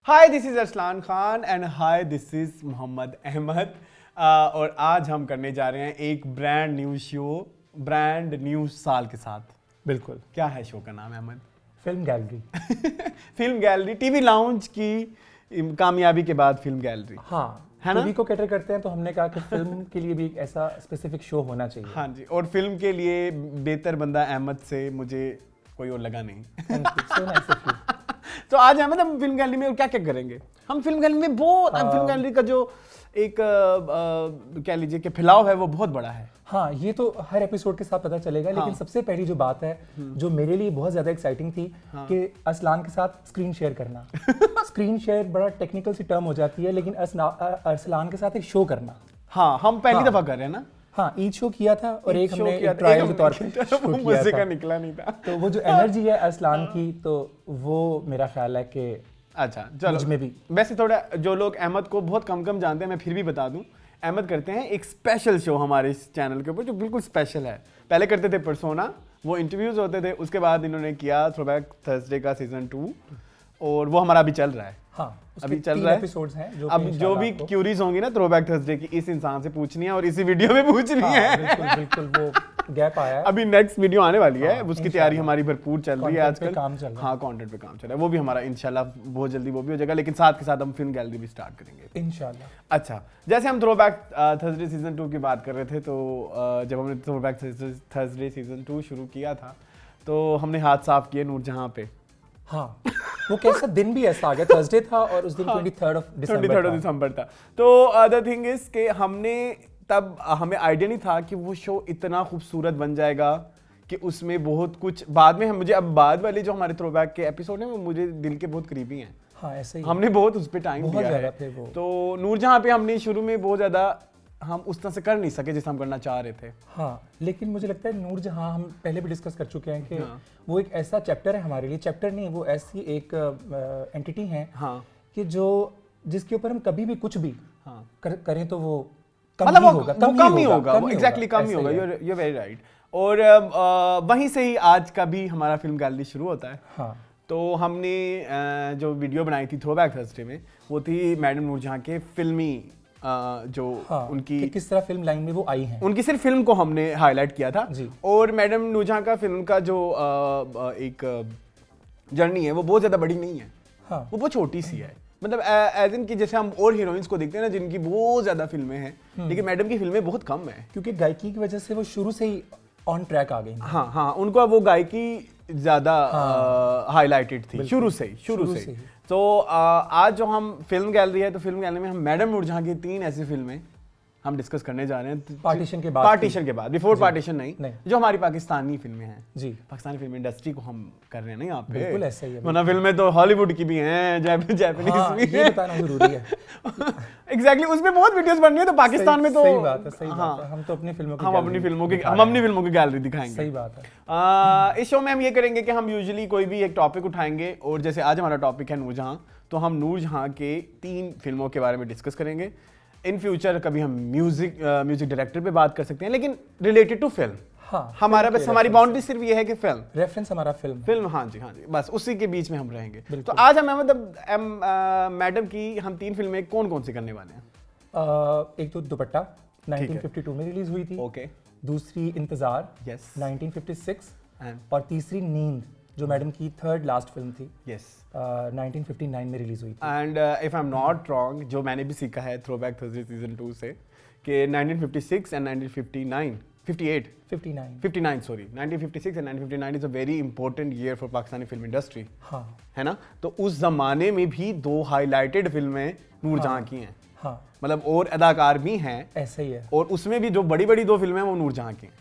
Hi this is Arsalan Khan and hi this is Mohammad Ahmed और आज हम करने जा रहे हैं एक brand new show brand new साल के साथ। बिल्कुल। क्या है शो का नाम Ahmed? Film gallery. Film gallery, TV lounge की कामयाबी के बाद फिल्म गैलरी। हाँ, है ना? टीवी को कैटर करते हैं तो हमने कहा कि फिल्म के लिए भी एक ऐसा स्पेसिफिक शो होना चाहिए। हाँ जी, और फिल्म के लिए बेहतर बंदा अहमद से मुझे कोई और लगा नहीं। So nice of you. तो आज अहमद हम फिल्म गैलरी में क्या क्या करेंगे? हम फिल्म गैलरी में फिल्म गैलरी का जो एक कह लीजिए कि फैलाव है वो बहुत बड़ा है। हाँ, ये तो हर एपिसोड के साथ पता चलेगा। लेकिन सबसे पहली जो बात है जो मेरे लिए बहुत ज्यादा एक्साइटिंग थी कि अरसलान के साथ स्क्रीन शेयर करना। स्क्रीन शेयर बड़ा टेक्निकल सी टर्म हो जाती है, लेकिन अरसलान के साथ एक शो करना। हाँ, हम पहली दफा कर रहे हैं ना। हाँ, ईद शो किया था और एक हमने ट्रायल के तौर पे मजे का निकला नहीं था। तो वो जो एनर्जी है अरसलान की, तो वो मेरा ख्याल है कि अच्छा चलो में भी। वैसे थोड़ा जो लोग अहमद को बहुत कम जानते हैं, मैं फिर भी बता दूं, अहमद करते हैं एक स्पेशल शो हमारे इस चैनल के ऊपर जो बिल्कुल स्पेशल है। पहले करते थे पर्सोना, वो इंटरव्यूज होते थे, उसके बाद इन्होंने किया थ्रोबैक थर्सडे का सीजन 2 और वो हमारा अभी चल रहा है। हाँ, अभी चल रहा है। एपिसोड्स हैं अब जो भी क्यूरीज होंगी ना थ्रोबैक थर्सडे की, इस इंसान से पूछनी है और इसी वीडियो में पूछनी है। बिल्कुल वो गैप आया है। अभी नेक्स्ट वीडियो आने वाली है, उसकी तैयारी हमारी भरपूर चल रही है आजकल। काम चल रहा है। हाँ, कंटेंट पे काम चल रहा है, वो भी हमारा इंशाल्लाह बहुत जल्दी वो भी हो जाएगा, लेकिन साथ के साथ हम फिल्म गैलरी भी स्टार्ट करेंगे इंशाल्लाह। अच्छा, जैसे हम थ्रोबैक थर्सडे सीजन 2 की बात कर रहे थे, तो जब हमने थ्रोबैक थर्सडे सीजन 2 शुरू किया था तो हमने हाथ साफ किए नूरजहां पे। हाँ, वो कैसा दिन भी ऐसा आ गया, थर्सडे था और उस दिन 23rd दिसंबर था। तो द थिंग इज के हमने तब हमें आइडिया नहीं था कि वो शो इतना खूबसूरत बन जाएगा कि उसमें बहुत कुछ बाद में मुझे अब बाद वाले जो हमारे थ्रोबैक के एपिसोड हैं वो मुझे दिल के बहुत करीबी हैं। हाँ, ऐसे ही हमने बहुत उस पर टाइम दिया है। तो नूरजहां पे हमने शुरू में बहुत ज़्यादा हम उस तरह से कर नहीं सके जैसे हम करना चाह रहे थे। हाँ, लेकिन मुझे लगता है नूरजहां हम पहले भी डिस्कस कर चुके हैं कि वो एक ऐसा चैप्टर है हमारे लिए, चैप्टर नहीं, वो ऐसी एक एंटिटी है कि जिसके ऊपर हम कभी भी कुछ भी करें तो वो कम ही होगा। एग्जैक्टली कम ही होगा। You very right. और वहीं से ही आज का भी हमारा फिल्म गैलरी शुरू होता है। हाँ, तो हमने जो वीडियो बनाई थी थ्रोबैक थर्सडे में, वो थी मैडम नूरजहां के फिल्मी उनकी किस तरह फिल्म लाइन में वो आई हैं, उनकी सिर्फ फिल्म को हमने हाईलाइट किया था। और मैडम नूरजहां का फिल्म का जो एक जर्नी है वो बहुत ज्यादा बड़ी नहीं है। हाँ, वो बहुत छोटी सी है, मतलब एज इन की जैसे हम और हीरोइंस को देखते हैं ना जिनकी बहुत ज्यादा फिल्में हैं, लेकिन मैडम की फिल्में बहुत कम है क्योंकि गायकी की वजह से वो शुरू से ही ऑन ट्रैक आ गई। हाँ, उनका वो गायकी ज्यादा हाईलाइटेड थी शुरू से ही। तो आज जो हम फिल्म गैलरी है, तो फिल्म गैलरी में हम मैडम नूरजहां की 3 ऐसी फिल्में हम डिस्कस करने जा रहे हैं पार्टीशन के बाद, बिफोर पार्टीशन नहीं, जो हमारी पाकिस्तानी फिल्में हैं जी, पाकिस्तानी फिल्म इंडस्ट्री को हम कर रहे हैं ना यहाँ पे। बिल्कुल ऐसा ही है, वरना फिल्में तो हॉलीवुड की भी हैं, जापानीज भी ये बताना जरूरी है। एग्जैक्टली, उसमें बहुत वीडियोस बन रही है, तो पाकिस्तान में तो सही बात है। हम तो अपनी फिल्मों की गैलरी दिखाएंगे। सही बात है। इस शो में हम ये करेंगे कि हम यूजुअली कोई भी एक टॉपिक उठाएंगे, और जैसे आज हमारा टॉपिक है नूरजहां, तो हम नूरजहां के 3 फिल्मों के बारे में डिस्कस करेंगे। इन फ्यूचर कभी हम म्यूजिक डायरेक्टर पे बात कर सकते हैं, लेकिन रिलेटेड टू फिल्म। हाँ, हमारी बाउंड्री सिर्फ ये है कि फिल्म रेफरेंस हमारा फिल्म। हाँ जी, बस उसी के बीच में हम रहेंगे। तो आज हम मैडम की हम 3 फिल्में कौन सी करने वाले हैं? एक तो दुपट्टा 1952 में रिलीज हुई थी। ओके। दूसरी इंतजार 1956 और तीसरी नींद जो मैडम की 3rd लास्ट फिल्म थी 1959 में रिलीज हुई थी। And if I am not wrong, जो मैंने भी सीखा है थ्रोबैक थर्सडे सीजन 2 से, कि 1956 and 1956 and 1959 is a very important year for Pakistani film industry. हाँ, है ना? तो उस जमाने में भी 2 हाईलाइटेड फिल्में नूरजहां की हैं। हाँ, मतलब और अदाकार भी हैं, ऐसा ही है। और उसमें भी जो बड़ी 2 फिल्में हैं वो नूरजहां की हैं।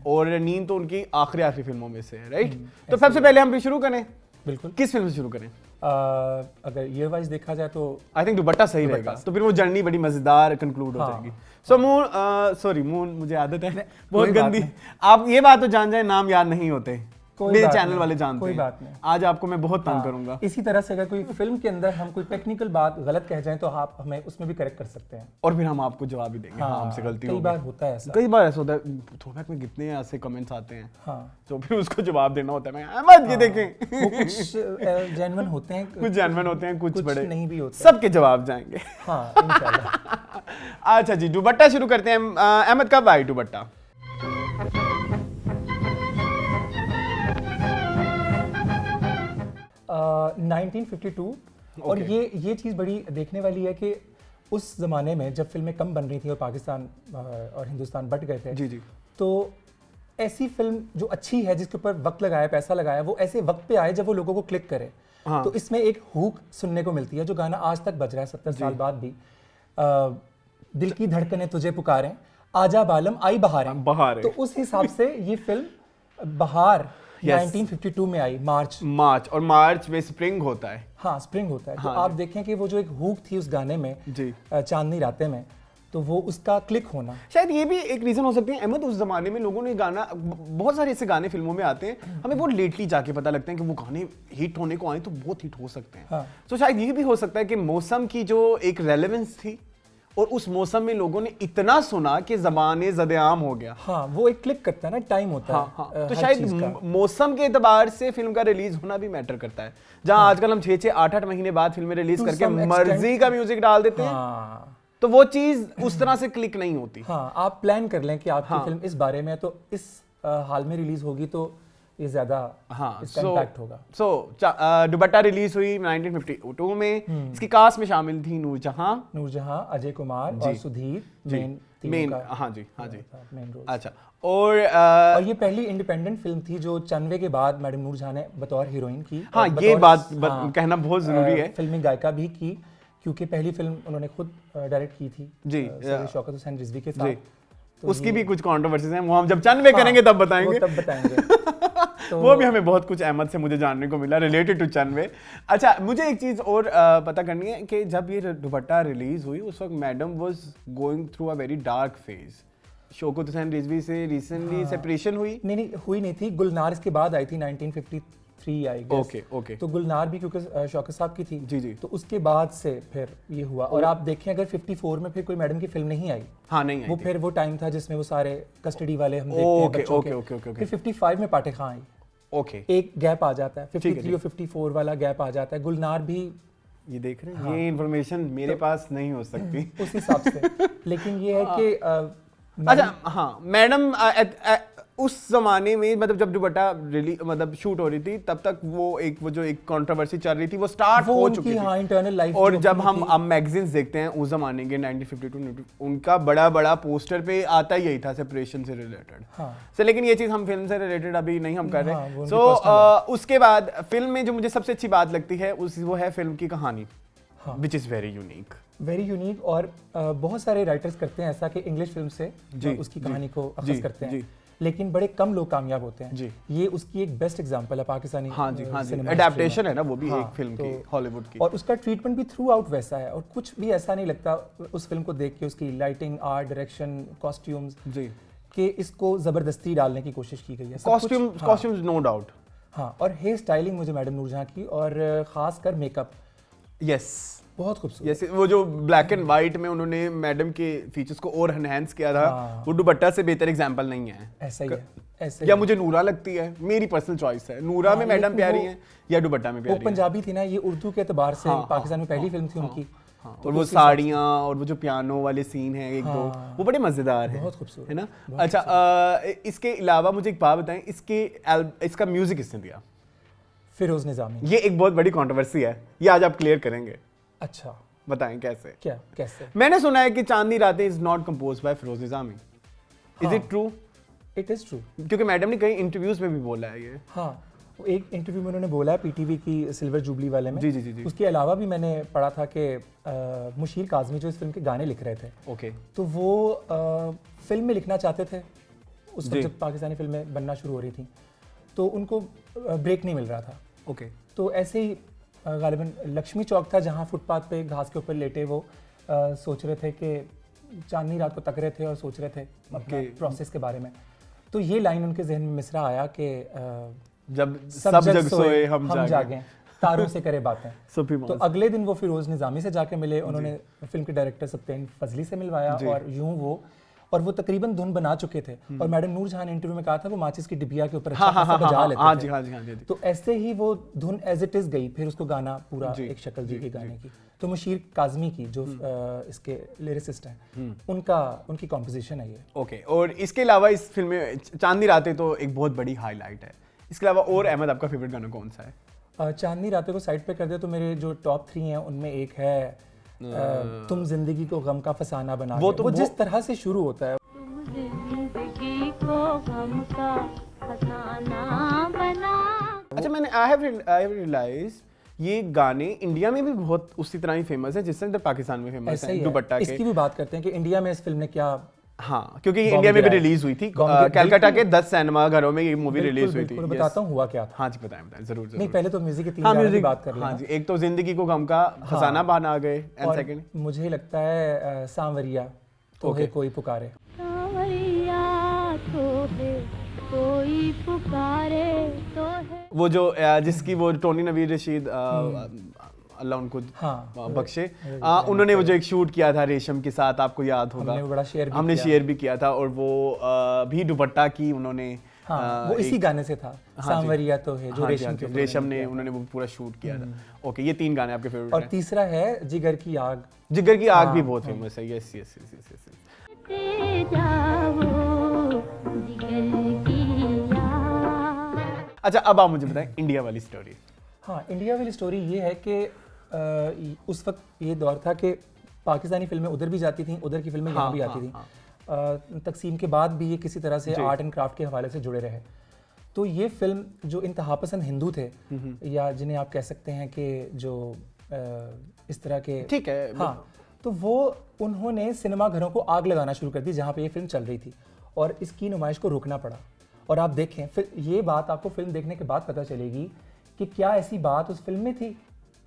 और नींद तो उनकी आखिरी फिल्मों में से है, राइट? तो सबसे पहले हम भी शुरू करें। बिल्कुल। किस फिल्म से शुरू करें? अगर ईयर वाइज देखा जाए तो आई थिंक दुपट्टा सही रहेगा, तो फिर वो जर्नी बड़ी मजेदार कंक्लूड हो जाएगी। सो मून, मुझे आदत है बहुत गंदी, आप ये बात तो जान जाए, नाम याद नहीं होते। मेरे चैनल वाले जानते कोई हैं। बात नहीं। आज आपको मैं बहुत तंग करूंगा। इसी तरह से अगर कोई फिल्म के अंदर हम कोई टेक्निकल बात गलत कह जाएं तो आप हमें उसमें भी करेक्ट कर सकते हैं और फिर हम आपको जवाब भी देंगे। हाँ, हमसे गलती हो कई गई। बार होता है ऐसा। कई बार ऐसा होता है, थ्रोबैक में कितने ऐसे कमेंट्स आते हैं, हाँ, तो फिर उसको जवाब देना होता है। मैं अहमद ये देखें, वो कुछ जेन्युइन होते हैं, कुछ जेन्युइन होते हैं, कुछ बड़े नहीं भी होते। सबके जवाब जाएंगे। हाँ, इंशाल्लाह। अच्छा जी, दुपट्टा शुरू करते हैं। अहमद कब आई दुपट्टा? 1952। और ये चीज़ बड़ी देखने वाली है कि उस ज़माने में जब फिल्में कम बन रही थी और पाकिस्तान और हिंदुस्तान बट गए थे, जी जी, तो ऐसी फिल्म जो अच्छी है, जिसके ऊपर वक्त लगाया, पैसा लगाया, वो ऐसे वक्त पे आए जब वो लोगों को क्लिक करे। हाँ। तो इसमें एक हुक सुनने को मिलती है, जो गाना आज तक बज रहा है 70 साल बाद भी। दिल की धड़कनें तुझे पुकारें, आजा बालम आई बहारें। बहारें। तो उस हिसाब से ये फिल्म बहार 1952 में आई, मार्च। और मार्च में स्प्रिंग होता है। हाँ, स्प्रिंग होता है। हाँ, तो आप देखें कि वो जो एक हुक थी उस गाने में जी, चांदनी रातें में, तो वो उसका क्लिक होना, शायद ये भी एक रीजन हो सकती है। अहमद, उस जमाने में लोगों ने गाना, बहुत सारे ऐसे गाने फिल्मों में आते हैं, हमें बहुत लेटली जाके पता लगता है कि वो गाने हिट होने को आए तो बहुत हिट हो सकते हैं। हाँ। तो शायद ये भी हो सकता है कि मौसम की जो एक रेलेवेंस थी, और उस मौसम में लोगों ने इतना सुना कि ज़बाने ज़द-ए-आम हो गया। हाँ, वो एक क्लिक करता है ना, टाइम होता है। हाँ, तो शायद मौसम के एतबार से फिल्म का रिलीज होना भी मैटर करता है। जहां आजकल हम 6-6, 8-8 महीने बाद फिल्में रिलीज करके मर्जी का म्यूजिक डाल देते हैं, तो वो चीज उस तरह से क्लिक नहीं होती। हाँ, आप प्लान कर लें कि आपकी फिल्म इस बारे में है, तो इस हाल में रिलीज होगी तो ये ज्यादा इसका इम्पैक्ट होगा। दुपट्टा रिलीज हुई 1952 में। इसकी कास्ट में शामिल थी नूरजहां, अजय कुमार और सुधीर, मेन। हाँ जी, मेन रोल। अच्छा, और ये पहली इंडिपेंडेंट फिल्म थी जो चंवे के बाद मैडम नूरजहां ने बतौर हीरोइन की। हाँ, ये बात कहना बहुत जरूरी है। फिल्मी गायिका भी की, क्योंकि पहली फिल्म उन्होंने खुद डायरेक्ट की थी जी, शौकत हुसैन रिजवी के साथ। तो उसकी भी कुछ कंट्रोवर्सीज हैं, वो हम जब चंवे करेंगे तब बताएंगे। तो वो भी हमें बहुत कुछ अहमद से मुझे जानने को मिला रिलेटेड टू चंवे। अच्छा, मुझे एक चीज़ और पता करनी है कि जब ये दुपट्टा रिलीज हुई उस वक्त madam was going through a very dark phase. Shaukat Hussain Rizvi से रिसेंटली सेपरेशन हुई? नहीं, हुई नहीं थी। गुलनार इसके बाद आई थी, 1953 आई गेस। ओके। तो गुलनार भी क्योंकि शौकत साहब की थी। जी, तो उसके बाद से फिर ये हुआ। और आप देखें, अगर 54 में फिर कोई मैडम की फिल्म नहीं आई। हाँ, नहीं आई। वो फिर वो टाइम था जिसमें वो सारे कस्टडी वाले हम देखते हैं बच्चों के। फिर 55 में पाटे खां आई। ओके, एक गैप आ जाता है, 53 और 54 वाला गैप आ जाता है। गुलनार भी ये देख रहे हैं, ये इन्फॉर्मेशन मेरे पास नहीं हो सकती उस हिसाब से। लेकिन ये है कि अच्छा, हाँ, मैडम उस जमाने में, मतलब जब दुपट्टा मतलब शूट हो रही थी, तब तक वो जो एक कंट्रोवर्सी चल रही थी वो स्टार्ट हो चुकी थी। हाँ, इंटरनल लाइफ। और जब हम अब मैगजीन्स देखते हैं उस जमाने के 1952, उनका बड़ा पोस्टर पे आता ही यही था सेपरेशन से रिलेटेड। हाँ। लेकिन ये चीज हम फिल्म से रिलेटेड अभी नहीं हम कर रहे। हाँ, सो उसके बाद फिल्म में जो मुझे सबसे अच्छी बात लगती है वो है फिल्म की कहानी, विच इज वेरी यूनिक। और बहुत सारे राइटर्स करते हैं ऐसा कि इंग्लिश फिल्म से उसकी कहानी को अखज़ करते हैं, लेकिन बड़े कम लोग कामयाब होते हैं जी। ये उसकी एक बेस्ट एग्जांपल है पाकिस्तानी। हाँ जी, एडेप्टेशन है ना वो भी एक फिल्म की, हॉलीवुड की। और उसका ट्रीटमेंट भी थ्रू आउट वैसा है, और कुछ भी ऐसा नहीं लगता उस फिल्म को देख के, उसकी लाइटिंग, आर्ट डायरेक्शन, कॉस्ट्यूम्स जी, कि इसको जबरदस्ती डालने की कोशिश की गई है। Costumes no doubt. हाँ, और हेयर स्टाइलिंग मुझे मैडम नूरजहां की, और खासकर मेकअप, यस, बहुत खूबसूरत। जैसे वो जो ब्लैक एंड व्हाइट में उन्होंने मैडम के फीचर्स को और एनहांस किया था, वो दुपट्टा से बेहतर एग्जांपल नहीं है। ऐसा ही है, ऐसे या मुझे नूरा लगती है, मेरी पर्सनल चॉइस है। नूरा में मैडम प्यारी है या दुपट्टा में प्यारी है। वो पंजाबी थी ना, ये उर्दू के एतबार से पाकिस्तान में पहली फिल्म थी उनकी। और वो साड़ियाँ और वो जो पियानो वाले सीन है एक दो, वो बड़े मजेदार है, बहुत खूबसूरत है ना। अच्छा, इसके अलावा मुझे एक बात बताएं, इसका म्यूजिक किसने दिया? फिरोज निजामी। ये एक बहुत बड़ी कंट्रोवर्सी है, ये आज आप क्लियर करेंगे। अच्छा, बताएं कैसे? कैसे? मैंने सुना है कि Chandni Raatein is not composed by Feroz Nizami. Is it true? It is true, क्योंकि मैडम ने कई इंटरव्यूज में भी बोला है ये। हाँ, एक इंटरव्यू में उन्होंने बोला है पीटीवी की सिल्वर जुबली वाले में। जी। उसके अलावा भी मैंने पढ़ा था कि मुशीर काज़मी जो इस फिल्म के गाने लिख रहे थे, ओके, तो वो फिल्म में लिखना चाहते थे उस वक्त जब पाकिस्तानी फिल्में बनना शुरू हो रही थी, तो उनको ब्रेक नहीं मिल रहा था। ओके, तो ऐसे ही गालिबन लक्ष्मी चौक था जहाँ फुटपाथ पे घास के ऊपर लेटे वो सोच रहे थे कि चांदनी रात को तक रहे थे और सोच रहे थे अपने प्रोसेस के बारे में। तो ये लाइन उनके जहन में मिसरा आया कि जब सब जग सोए हम जागे, तारों से करे बातें। तो अगले दिन वो फिरोज निजामी से जाके मिले, उन्होंने फिल्म के डायरेक्टर सत्येन फजली से मिलवाया और यूं वो तकरीबन धुन बना चुके थे। और मैडम नूर जहां ने इंटरव्यू में कहा था वो माचिस की डिबिया के ऊपर बजा लेते थे। तो ऐसे ही वो धुन एज इट इज गई, फिर उसको गाना पूरा एक शक्ल दी गई गाने की। तो मुशीर काज़मी की जो इसके लिरिसिस्ट हैं, उनकी कॉम्पोजिशन है ये। ओके, और इसके अलावा इस फिल्म में चांदनी रातें तो एक बहुत बड़ी हाईलाइट है। इसके अलावा और अहमद आपका फेवरेट गाना कौन सा है? चांदनी रातें को साइड पे कर दे तो मेरे जो टॉप 3 हैं उनमें एक है तुम जिंदगी को गम का फसाना बना। वो जिस तरह से शुरू होता है, तुम जिंदगी को गम का फसाना बना। अच्छा, मैंने आई हैव रियलाइज ये गाने इंडिया में भी बहुत उसी तरह ही फेमस है जिस तरह पाकिस्तान में फेमस है दुपट्टा के। इसकी भी बात करते हैं कि इंडिया में इस फिल्म ने क्या, हाँ, क्योंकि ये इंडिया में भी रिलीज हुई थी, कलकत्ता के 10 सिनेमा घरों में ये मूवी रिलीज हुई थी। बताता हूँ हुआ क्या था। हाँ जी, बताएं जरूर। नहीं, पहले तो म्यूजिक के 3 गानों की बात कर लें। हाँ जी, एक तो जिंदगी को गम का फसाना बना गए, एंड सेकंड मुझे लगता है सांवरिया तो है कोई पुकारे। सांवरिया तो है कोई पुकारे तो है, वो जो जिसकी वो टोनी नवीर रशीद अल्लाह उनको बख्शे, उन्होंने वो जो एक शूट किया था रेशम के साथ, आपको याद होगा, हमने शेयर भी किया था। और वो भी दुपट्टा की उन्होंने वो इसी गाने से था, सांवरिया तो है जो रेशम ने उन्होंने वो पूरा शूट किया था। ओके, ये 3 गाने आपके फेवरेट हैं। और तीसरा है जिगर की आग। जिगर की आग भी बहुत फेमस है। Yes yes yes yes. अच्छा, अब आप मुझे बताएं इंडिया वाली स्टोरी। हाँ, इंडिया वाली स्टोरी ये है कि उस वक्त ये दौर था कि पाकिस्तानी फिल्में उधर भी जाती थी, उधर की फिल्में यहाँ भी आती थी। तकसीम के बाद भी ये किसी तरह से आर्ट एंड क्राफ्ट के हवाले से जुड़े रहे। तो ये फिल्म जो इंतहापसंद हिंदू थे, या जिन्हें आप कह सकते हैं कि जो इस तरह के, ठीक है, हाँ, तो वो उन्होंने सिनेमा घरों को आग लगाना शुरू कर दी जहाँ पे ये फिल्म चल रही थी, और इसकी नुमाइश को रोकना पड़ा। और आप देखें, फिर ये बात आपको फिल्म देखने के बाद पता चलेगी कि क्या ऐसी बात उस फिल्म में थी,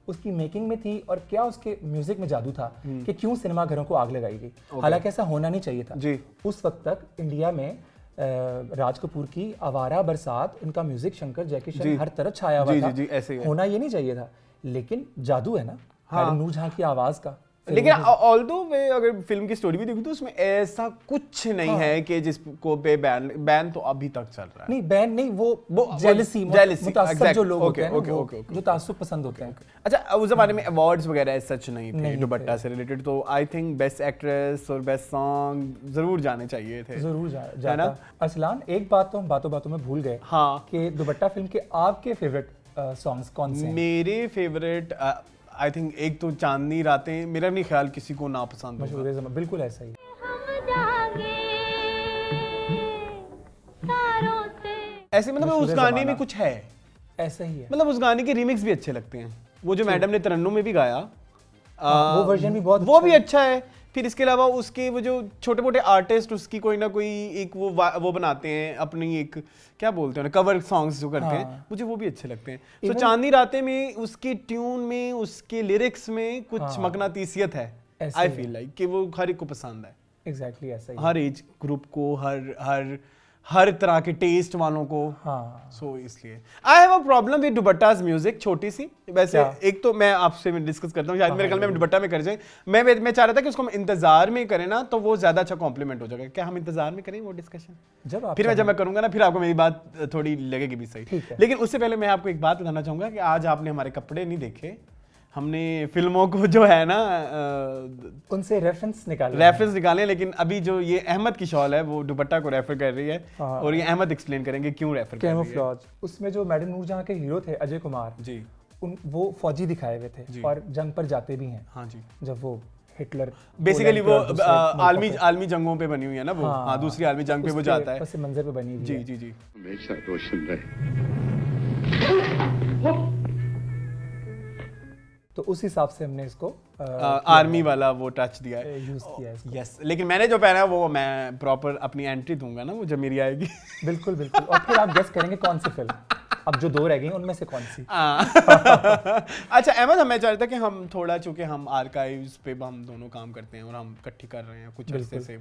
उसकी मेकिंग में थी, और क्या उसके म्यूजिक में जादू था कि क्यों सिनेमा घरों को आग लगाई गई। हालांकि ऐसा होना नहीं चाहिए था जी। उस वक्त तक इंडिया में राज कपूर की आवारा बरसात, उनका म्यूजिक, शंकर जयकिशन हर तरफ छाया हुआ था। ऐसे ही होना ये नहीं चाहिए था, लेकिन जादू है ना मैडम नूर जहां की आवाज का। लेकिन ऑल्दो मैं अगर फिल्म की स्टोरी भी देखूं तो उसमें ऐसा कुछ नहीं है कि जिसको पे बैन तो अभी तक चल रहा है। नहीं, बैन नहीं, वो जेलसी मुतासब जो लोग होते हैं, जो तासुब पसंद होते हैं। अच्छा, उस जमाने में अवार्ड्स वगैरह सच नहीं थे दुपट्टा से रिलेटेड, तो आई थिंक बेस्ट एक्ट्रेस और बेस्ट सॉन्ग जरूर जाने चाहिए थे। जरूर जाना। असलान, एक बात तो हम बातों बातों में भूल गए, हाँ, कि दुपट्टा फिल्म के आपके फेवरेट सॉन्ग्स कौन से हैं? मेरे फेवरेट आई थिंक एक तो चांदनी रातें, मेरा नहीं ख्याल किसी को ना पसंद होगा। बिल्कुल ऐसा ही। ऐसे मतलब उस गाने में कुछ है, ऐसा ही है। मतलब उस गाने के रीमिक्स भी अच्छे लगते हैं। वो जो मैडम ने तरन्नुम में भी गाया, वो वर्जन भी बहुत, वो भी अच्छा है। फिर इसके अलावा उसके वो जो छोटे मोटे आर्टिस्ट उसकी कोई ना कोई एक वो बनाते हैं अपनी एक, क्या बोलते हैं, कवर सॉन्ग्स जो करते हैं, मुझे वो भी अच्छे लगते हैं। तो चांदनी रातें में उसकी ट्यून में, उसके लिरिक्स में कुछ मकनातीसियत है। आई फील लाइक कि वो हर एक को पसंद है। एग्जैक्टली ऐसा ही, हर एज ग्रुप को, हर तरह के टेस्ट वालों को। हाँ। सो इसलिए I have a problem with दुपट्टास music, छोटी सी वैसे। एक तो मैं आपसे डिस्कस करता हूँ, शायद मेरे ख्याल में दुपट्टा में कर जाए। मैं चाह रहा था कि उसको हम इंतजार में करें ना, तो वो ज्यादा अच्छा कॉम्प्लीमेंट हो जाएगा। क्या हम इंतजार में करें वो डिस्कशन? जब मैं करूंगा ना, फिर आपको मेरी बात थोड़ी लगेगी भी सही। लेकिन उससे पहले मैं आपको एक बात बताना चाहूंगा कि आज आपने हमारे कपड़े नहीं देखे, हमने फिल्मों को जो है ना उनसे रेफरेंस निकाले, लेकिन अभी जो ये अहमद की शॉल है वो दुपट्टा को रेफर कर रही है। और ये अहमद एक्सप्लेन करेंगे क्यों रेफर कर रही है। उसमें जो मैडम नूर जहां के हीरो थे अजय कुमार जी, वो फौजी दिखाए हुए थे और जंग पर जाते भी हैं। हाँ जी, जब वो हिटलर बेसिकली वो आलमी जंगों पे बनी हुई है ना वो। हाँ, दूसरी आलमी जंग पे वो जाता है, उस मंजर पे बनी हुई है। जी हमेशा रोशन रहे। तो उस हिसाब से हमने इसको आर्मी वाला वो टच दिया है, यूज किया है। यस, लेकिन मैंने जो पहना है वो मैं प्रॉपर अपनी एंट्री दूंगा ना वो जब मेरी आएगी। बिल्कुल। और फिर आप गेस करेंगे कौन सी फिल्म। अब जो 2 रह गई उनमें से कौन सी? अच्छा अहमद, हमें चाहता कि हम थोड़ा, चूंकि हम आर्काइव्स पे हम दोनों काम करते हैं और हम इकट्ठी कर रहे हैं कुछ अरसे से,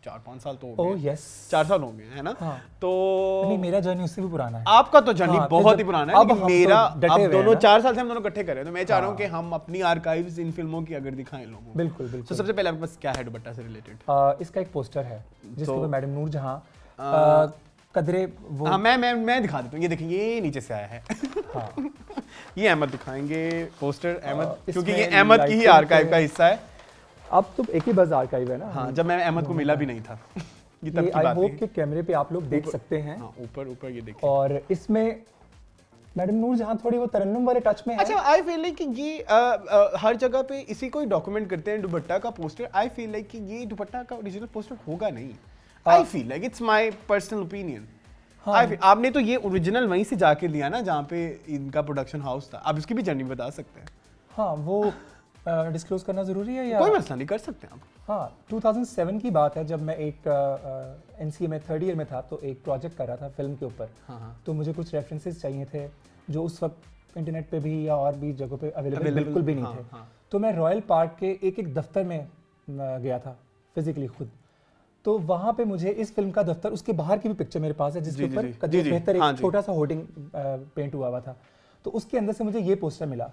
4-5 साल तो हो गए। ओह यस, 4 साल हो गए है ना? हाँ। तो नहीं, मेरा जर्नी उससे भी पुराना है। आपका तो जर्नी हाँ, बहुत जब- ही पुराना है, अब लेकिन हम तो मेरा डटे अब हुए हैं दोनों ना। 4 साल से हम दोनों इकट्ठे कर रहे हैं, तो मैं चाह रहा हूँ हाँ। कि हम अपनी आर्काइव्स इन फिल्मों की अगर दिखाएं लोगों को। बिल्कुल तो बिल्कुल। सबसे पहले आपके पास क्या है दुपट्टा से रिलेटेड? इसका एक पोस्टर है जिसके तो- ऊपर मैडम नूर जहां कदरे वो हाँ, मैं दिखा देता हूँ, ये देखिए, ये नीचे से आया है। हाँ, ये अहमद दिखाएंगे पोस्टर, अहमद, क्योंकि इसमें ये अहमद की ही lighting आर्काइव के- का हिस्सा है। अब तो एक ही बस आर्काइव है ना। हाँ, जब मैं अहमद को मिला भी नहीं था। ये तब ये की आई बात होप है। के कैमरे पे आप लोग देख सकते हैं। हाँ, ऊपर ये देखिए। और इसमें मैडम नूर जहां थोड़ी वो तरन्नुम वाले टच में है। अच्छा, आई फील लाइक कि ये हर जगह पे इसी को ही डॉक्यूमेंट करते हैं, दुपट्टा का पोस्टर। आई फील लाइक कि ये दुपट्टा का ओरिजिनल पोस्टर होगा नहीं। I feel like, it's my personal opinion. आपने तो ये ओरिजिनल वहीं से जाके लिया ना जहाँ पे इनका प्रोडक्शन हाउस था। आप इसकी भी जर्नी बता सकते हैं। हाँ, वो डिस्क्लोज करना जरूरी है या? कोई मसला नहीं, कर सकते हैं आप। हाँ, 2007 की बात है जब मैं एक एनसीए में 3rd ईयर में था, तो एक प्रोजेक्ट कर रहा था फिल्म के ऊपर। तो मुझे कुछ रेफरेंसेस चाहिए थे जो उस वक्त इंटरनेट पे भी या और भी जगहों पे अवेलेबल बिल्कुल भी नहीं थे। तो मैं रॉयल पार्क के एक दफ्तर में गया था फिजिकली खुद। तो वहाँ पे मुझे इस फिल्म का दफ्तर, उसके बाहर की भी पिक्चर मेरे पास है जिसके ऊपर बेहतर एक छोटा सा होर्डिंग पेंट हुआ था। तो उसके अंदर से मुझे ये पोस्टर मिला।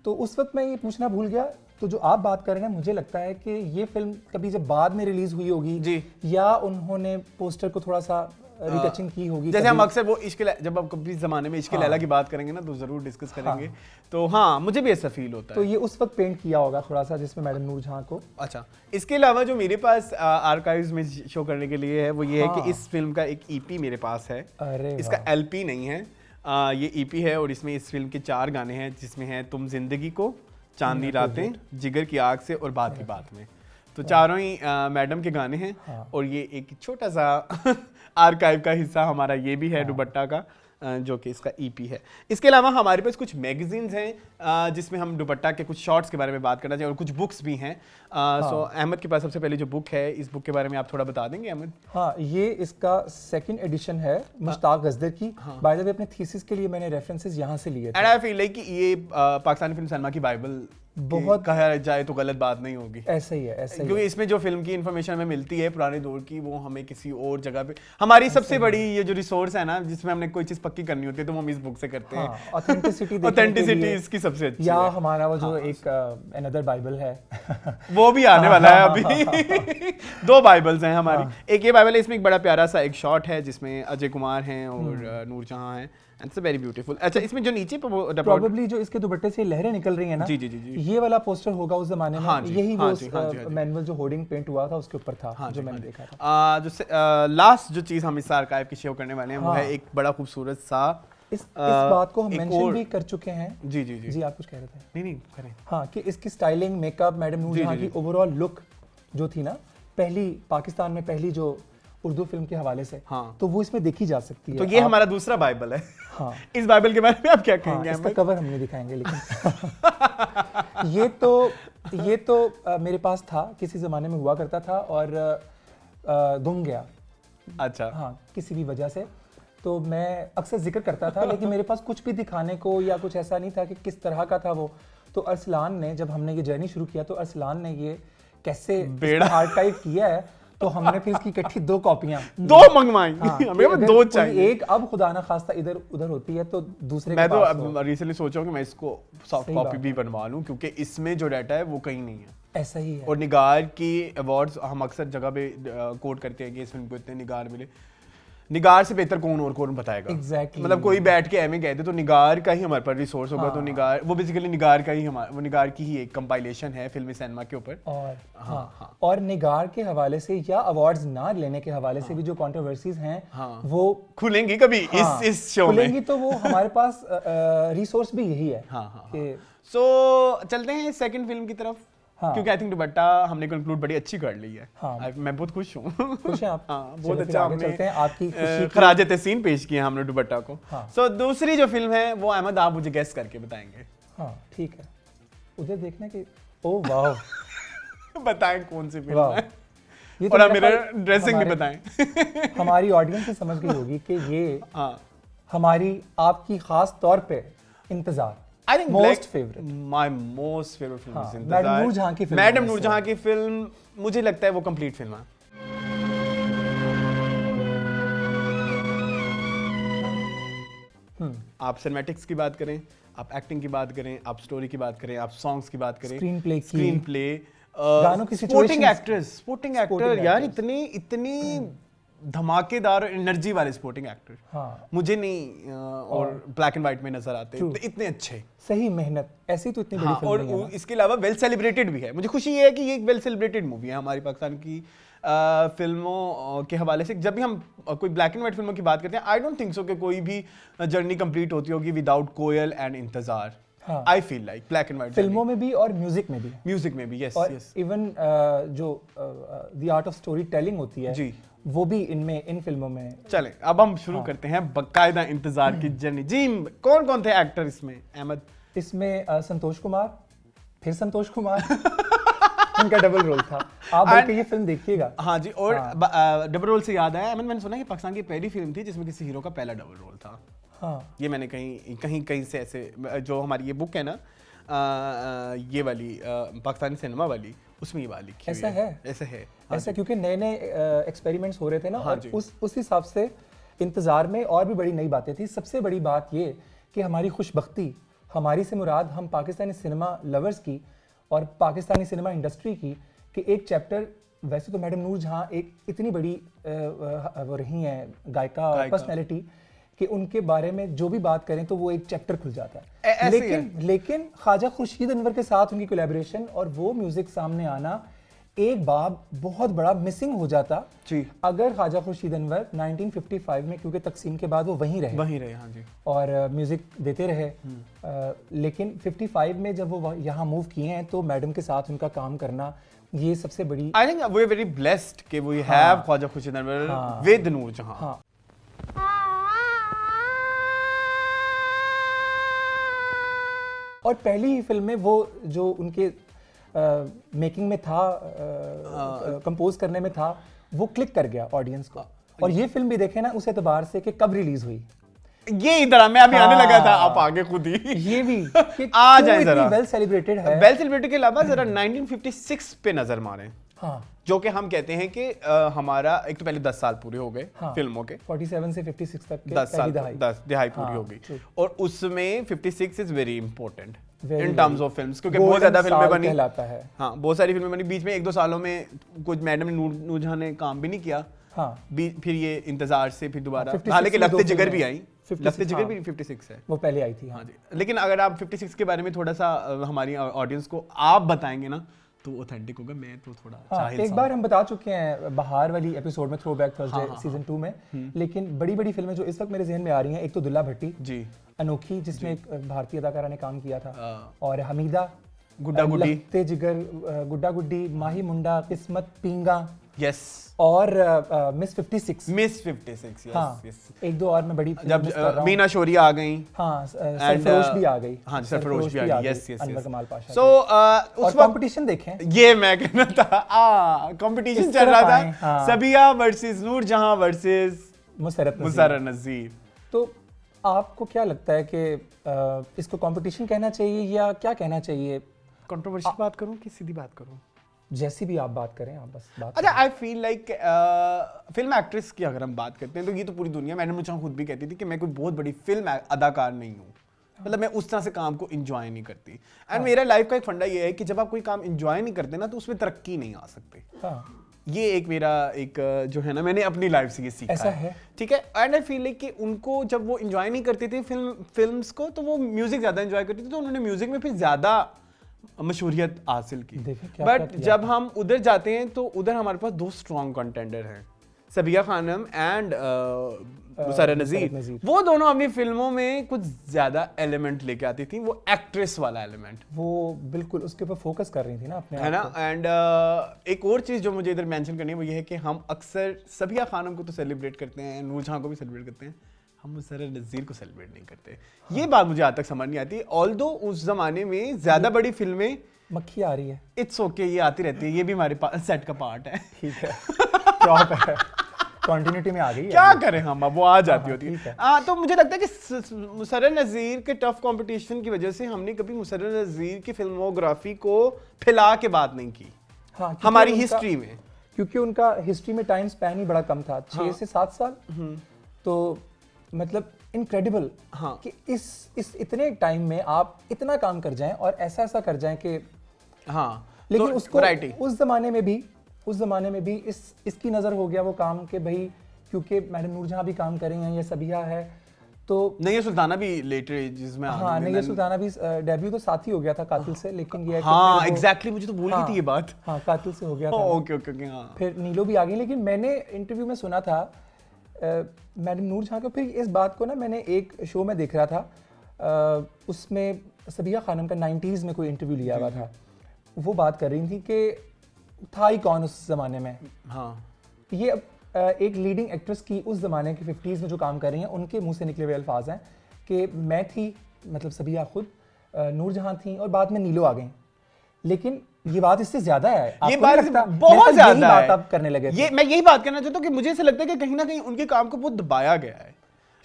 तो उस वक्त मैं ये पूछना भूल गया, तो जो आप बात कर रहे हैं, मुझे लगता है कि ये फिल्म कभी जब बाद में रिलीज हुई होगी या उन्होंने पोस्टर को थोड़ा सा रिटचिंग की होगी। जैसे हम अक्सर वो जब आप कभी जमाने में इश्क लैला की बात करेंगे ना, तो जरूर डिस्कस करेंगे। तो हाँ, मुझे भी ऐसा फील होता है। तो ये उस वक्त पेंट किया होगा थोड़ा सा, जिसमें मैडम नूर जहां को। अच्छा, इसके अलावा जो मेरे पास आर्काइव्स में शो करने के लिए है, वो ये है कि इस फिल्म का एक ईपी मेरे पास है। अरे इसका एलपी नहीं है, ये ईपी है, और इसमें इस फिल्म के 4 गाने हैं, जिसमें है तुम जिंदगी को, चांदनी रातें, जिगर की आग से और बात की बात में। तो चारों ही मैडम के गाने हैं। और ये एक छोटा सा आर्काइव का हिस्सा हमारा ये भी है दुपट्टा का, जो कि इसका ईपी है। इसके अलावा हमारे पास कुछ मैगजीन्स हैं जिसमें हम दुपट्टा के कुछ शॉर्ट्स के बारे में बात करना चाहिए, और कुछ बुक्स भी हैं। सो अहमद के पास सबसे पहले जो बुक है, इस बुक के बारे में आप थोड़ा बता देंगे अहमद? हाँ, ये इसका 2nd एडिशन है मुश्ताक गजदर की। बाय द वे, अपने थीसिस के लिए मैंने रेफरेंसेस यहाँ से लिए थे। एंड आई फील लाइक कि ये पाकिस्तानी फिल्म सिनेमा की बाइबल बहुत कहा जाए तो गलत बात नहीं होगी। ऐसा ही है, ऐसा ही क्योंकि है। इसमें जो फिल्म की इन्फॉर्मेशन हमें मिलती है पुराने दौर की, वो हमें किसी और जगह पे, हमारी सबसे बड़ी ये जो रिसोर्स है ना, जिसमें हमने कोई चीज पक्की करनी होती है, तो हम इस बुक से करते हैं। ऑथेंटिसिटी इसकी सबसे अच्छी या है। हमारा वो जो एक अनदर बाइबल है वो भी आने वाला है अभी। 2 बाइबल्स हैं हमारी। एक ये बाइबल है, इसमें एक बड़ा प्यारा सा एक शॉट है जिसमें अजय कुमार हैं और नूर जहां हैं, एंड इट्स वेरी ब्यूटीफुल। अच्छा, इसमें जो नीचे प्रोबेबली जो इसके दुपट्टे से लहरें निकल रही हैं ना, जी जी जी जी, ये वाला पोस्टर होगा उस जमाने में। यही वो मैनुअल जो होर्डिंग पेंट हुआ था उसके ऊपर था, जो मैंने देखा था। जो लास्ट जो चीज हम इस आर्काइव की शेयर करने वाले हैं, वो है एक बड़ा खूबसूरत सा, इस बात को हम एक मेंशन और- भी कर चुके हैं। जी जी जी जी, आप कुछ कह रहे थे? नहीं करें। हाँ, कि इसकी स्टाइलिंग, मेकअप, मैडम नूर जहां की ओवरऑल लुक जो थी ना, पहली पाकिस्तान में पहली जो उर्दू फिल्म के हवाले से, तो वो इसमें देखी जा सकती है। तो ये हमारा दूसरा बाइबल है। हाँ, इस बाइबल के बारे में आप क्या कहेंगे? इसका कवर हम नहीं दिखाएंगे, लेकिन ये तो मेरे पास था, किसी ज़माने में हुआ करता था और गुम गया। अच्छा, हाँ, किसी भी वजह से। तो मैं अक्सर जिक्र करता था, लेकिन मेरे पास कुछ भी दिखाने को या कुछ ऐसा नहीं था कि किस तरह का था वो। तो अरसलान ने, जब हमने ये जर्नी शुरू किया, तो अरसलान ने ये कैसे आर्काइव किया है, तो हमने फिर इसकी इकट्ठी 2 कॉपियां 2 मंगवाई। हमें 2 चाहिए। एक अब खुदा ना खास्ता इधर उधर होती है, तो दूसरे मैं के तो पास अब रिसेंटली सोच रहा हूँ कि मैं इसको सॉफ्ट कॉपी भी बनवा लूँ, क्योंकि इसमें जो डाटा है वो कहीं नहीं है। ऐसा ही है। और निगार की अवार्ड्स हम अक्सर जगह पे कोट करते हैं कि इस फिल्म को इतने निगार मिले। निगार से बेहतर कौन बताएगा? Exactly. मतलब कोई बैठ के एम कहते तो निगार का ही हमारे पर रिसोर्स होगा। तो निगार वो बेसिकली निगार का ही वो निगार की ही एक कंपाइलेशन है फिल्मी सिनेमा के ऊपर। और हाँ, और निगार के हवाले से या अवार्ड्स ना लेने के हवाले से भी जो कंट्रोवर्सीज हैं, वो खुलेंगी कभी इस शो में। खुलेंगी, तो वो हमारे पास रिसोर्स भी यही है। सो चलते हैं सेकंड फिल्म की तरफ। क्योंकि आई थिंक दुपट्टा हमने कंक्लूड बड़ी अच्छी कर ली है। मैं बहुत खुश हूँ। खुश हैं आप? बहुत अच्छा हमने आपकी खराज तहसीन पेश किया हमने दुपट्टा को। सो दूसरी जो फिल्म है वो अहमद आप मुझे गेस करके बताएंगे। हाँ, ठीक है। उधर देखना कि ओह वाह बताएं कौन सी फिल्म है, ये तो और आप मेरा ड्रेसिंग भी बताएं। हमारी ऑडियंस भी समझ गई होगी कि ये हमारी आपकी खास तौर पे इंतजार, I think most favourite? my most favorite film is हाँ, इंतजार। मैडम नूरजहां की फिल्म मैडम है नूरजहां की फिल्म मुझे लगता है वो कंप्लीट फिल्म है। आप सिनेमैटिक्स की बात करें, आप एक्टिंग की बात करें, आप स्टोरी की बात करें, आप सॉन्ग्स की बात करें, Screenplay की, स्क्रीन प्ले, गानों की sporting situations, actors, sporting Sporting actor यार actors। इतनी धमाकेदार और एनर्जी वाले स्पोर्टिंग एक्टर हाँ। मुझे नहीं और ब्लैक एंड व्हाइट में नजर आते True। तो इतने अच्छे। सही मेहनत, ऐसी तो इतनी बड़ी हाँ, फिल्म और नहीं है ना। इसके अलावा वेल सेलिब्रेटेड भी है। मुझे खुशी ये है कि ये एक वेल सेलिब्रेटेड मूवी है हमारी पाकिस्तान की फिल्मों के हवाले से। जब भी हम कोई ब्लैक एंड व्हाइट फिल्मों की बात करते हैं, आई डोंट थिंक सो कि कोई भी जर्नी कंप्लीट होती होगी विदाउट कोयल एंड इंतजार। हाँ। I feel like black and white फिल्मों में भी और म्यूजिक में भी, म्यूजिक में भी, यस और यस इवन जो the art of story telling होती है जी, वो भी इन फिल्मों में। चलें अब हम शुरू करते हैं बकायदा इंतजार की जर्नी। जी, कौन कौन थे एक्टर इसमें? अहमद, इसमें संतोष कुमार, फिर संतोष कुमार उनका डबल रोल था। आप बल्कि ये फिल्म देखिएगा। हाँ जी, और डबल रोल से याद आया, मैंने सुना कि पाकिस्तान की पहली फिल्म थी जिसमें किसी हीरो का पहला डबल रोल था। हाँ, ये मैंने कहीं से ऐसे, जो हमारी ये बुक है ना ये वाली पाकिस्तानी सिनेमा वाली, उसमें ये बात लिखी ऐसा हुई है? ऐसा है। ऐसा क्योंकि नए नए एक्सपेरिमेंट्स हो रहे थे ना, हाँ और जी। उस हिसाब से इंतजार में और भी बड़ी नई बातें थी। सबसे बड़ी बात ये कि हमारी खुशबख्ती, हमारी से मुराद हम पाकिस्तानी सिनेमा लवर्स की और पाकिस्तानी सिनेमा इंडस्ट्री की, कि एक चैप्टर, वैसे तो मैडम नूरजहां एक इतनी बड़ी वो रही हैं गायिका, पर्सनैलिटी, कि उनके बारे में जो भी बात करें तो वो एक चैप्टर खुल जाता है। ऐसे ही है। लेकिन ख्वाजा खुर्शीद अनवर के साथ उनकी कोलैबोरेशन और वो म्यूजिक सामने आना, एक बाब बहुत बड़ा मिसिंग हो जाता जी। अगर ख्वाजा खुर्शीद अनवर 1955 में, क्योंकि तकसीम के बाद वो वहीं रहे हाँ जी, और म्यूजिक देते रहे, लेकिन 55 में जब वो यहाँ मूव किए हैं तो मैडम के साथ उनका काम करना, ये सबसे बड़ी, I think we are very blessed कि we have Khwaja Khurshid Anwar with Noorjahan. हाँ, और पहली ही फिल्म में वो जो उनके मेकिंग में था, कंपोज करने में था, वो क्लिक कर गया ऑडियंस को। और ये फिल्म भी देखे ना उस एतबार से कि कब रिलीज हुई, ये इधर मैं अभी आने लगा था, आप आगे खुद ही ये भी कि आ क्यों जाए इतनी जरा। वेल सेलिब्रेटेड है। वेल सेलिब्रेटेड के अलावा जरा 1956 पे नजर मारें, हाँ, जो कि हम कहते हैं कि हमारा एक तो पहले 10 साल पूरे हो गए हाँ, फिल्मों के, 47 से 56 तक के 10 साल, दहाई। 10 दिहाई पूरी हाँ, हो गई, true। और उसमें 56 is very important Very, in terms of films, क्योंकि Golden बहुत ज्यादा फिल्में साल बनी, कहलाता है। हाँ बहुत सारी फिल्में बनी बीच में, 1-2 सालों में कुछ मैडम नूरजहां ने काम भी नहीं किया, हाँ, फिर ये इंतजार से फिर दोबारा, 56 हालांकि में दो लफ्ते जिगर फिल्में भी आई, 56, लफ्ते जिगर हाँ। भी 56 है। वो पहले आई थी। हाँ, हाँ जी, लेकिन अगर आप 56 के बारे में थोड़ा सा हमारी ऑडियंस को आप बताएंगे ना तो ऑथेंटिक होगा। मैं तो थोड़ा हाँ, जाहिल एक सा बार हम बता चुके हैं बहार वाली एपिसोड में, थ्रोबैक थर्सडे हाँ, सीजन 2 में, लेकिन बड़ी बड़ी फिल्में जो इस वक्त मेरे जहन में आ रही हैं, एक तो दुल्ला भट्टी जी, अनोखी, जिसमें एक भारतीय अदाकारा ने काम किया था, हाँ। और हमीदा, गुड्डा गुड्डी, लखते जिगर, गुड्डा गुड्डी, माही मुंडा, किस्मत, पींगा, यस, और मिस 56। मिस 56, हाँ, यस यस। एक दो और मैं बड़ी फिल्म जब मिस कर रहा हूँ। मीना शोरिया आ गई, हाँ, सरफरोश भी आ गई। हाँ सरफरोश भी आ गई, यस यस अनवर कमाल पाशा सो की। उस और वक्त कंपटीशन देखें, ये मैं कहना था, कंपटीशन इस चल रहा तरफ आए, था, हाँ। सबिया वर्सेस नूरजहां वर्सेस मुसर्रत मुसर्रत नज़ीर। तो आपको क्या लगता है कि इसको कंपटीशन कहना चाहिए या क्या कहना चाहिए? कंट्रोवर्शियल बात करूं कि सीधी बात करूं? जैसी भी आप बात करें, आप बस बात अच्छा, I feel like film actress की अगर हम बात करते हैं तो ये तो पूरी दुनिया, मैडम नूरजहां खुद भी कहती थी कि मैं कोई बहुत बड़ी फिल्म अदाकार नहीं हूँ, मतलब मैं उस तरह से काम को इंजॉय नहीं करती। एंड मेरा लाइफ का एक फंडा ये है कि जब आप कोई काम इंजॉय नहीं करते ना तो उसमें तरक्की नहीं आ सकती। हाँ, ये एक मेरा एक जो है ना, मैंने अपनी लाइफ से ये सीखा ऐसा है। ठीक है। एंड आई फील लाइक कि उनको जब वो इंजॉय नहीं करती थी फिल्म्स को, तो वो म्यूजिक ज्यादा इंजॉय करती थी, तो उन्होंने म्यूजिक में फिर ज्यादा मशहूरियत हासिल की। देखिए क्या बट क्या किया जब हम उधर जाते हैं तो उधर हमारे पास 2 स्ट्रॉन्ग कंटेंडर हैं, सबिया खानम एंड मुसर्रत नज़ीर। वो दोनों अपनी फिल्मों में कुछ ज्यादा एलिमेंट लेके आती थी, वो एक्ट्रेस वाला एलिमेंट, वो बिल्कुल उसके ऊपर फोकस कर रही थी ना अपने है ना। आप को। एंड एक और चीज जो मुझे इधर मेंशन करनी है वो ये है कि हम अक्सर सबिया खानम को तो सेलिब्रेट करते हैं, नूरजहां को भी सेलिब्रेट करते हैं, हम मुसर्रत नज़ीर को सेलिब्रेट नहीं करते। ये बात मुझे आज तक समझ नहीं आती, ऑल्दो उस जमाने में ज्यादा बड़ी फिल्में, मक्खी आ रही है, इट्स ओके, ये आती रहती है, ये भी हमारे सेट का पार्ट है। ठीक है, प्रॉप है। कंटिन्यूटी में आ गई है। क्या करें हम, अब वो आ जाती होती ठीक है। है। तो मुझे लगता है कि मुसर्रर नज़ीर के टफ कंपटीशन की वजह से हमने कभी मुसर्रर नज़ीर की फिल्मोग्राफी को फैला के बात नहीं की हाँ, क्योंकि हमारी उनका- हिस्ट्री में। क्योंकि उनका हिस्ट्री में टाइम स्पैन ही बड़ा कम था, 6 से 7 साल। तो मतलब इनक्रेडिबल हाँ। कि इस इतने टाइम में आप इतना काम कर जाएं और ऐसा ऐसा कर जाएं कि हाँ, लेकिन तो उसको variety। उस जमाने में भी इसकी नजर हो गया वो काम कि भाई क्योंकि मैडम नूरजहां भी काम कर रही हैं, ये सबिया है, तो नहीं सुल्ताना भी लेटर एजेस में आ हाँ गई। नहीं, ये सुल्ताना भी डेब्यू तो साथ ही हो गया था कातिल से, लेकिन ये है कि हाँ फिर वो- एग्जैक्टली, मुझे तो भूल गई थी ये बात। हाँ कातिल से हो गया था। ओके ओके ओके, हाँ फिर नीलो भी आ गई, लेकिन मैंने इंटरव्यू में सुना था मैडम नूरजहां को, फिर इस बात को ना मैंने एक शो में देख रहा था, उसमें सबिया खानम का 90s में कोई इंटरव्यू लिया हुआ था। वो बात कर रही थी कि था ही कौन उस ज़माने में, हाँ ये एक लीडिंग एक्ट्रेस की उस ज़माने के 50s में जो काम कर रही हैं उनके मुंह से निकले हुए अल्फाज हैं कि मैं थी, मतलब सबिया खुद, नूरजहां थी और बाद में नीलो आ गई। लेकिन ये बात इससे ज्यादा है, ये आपको बात नहीं लगता? बहुत मेरे ख्याल यही ज्यादा बात है। आप करने लगे थे। ये मैं यही बात करना चाहता हूँ कि मुझे ऐसा लगता है कि कहीं ना कहीं उनके काम को बहुत दबाया गया है।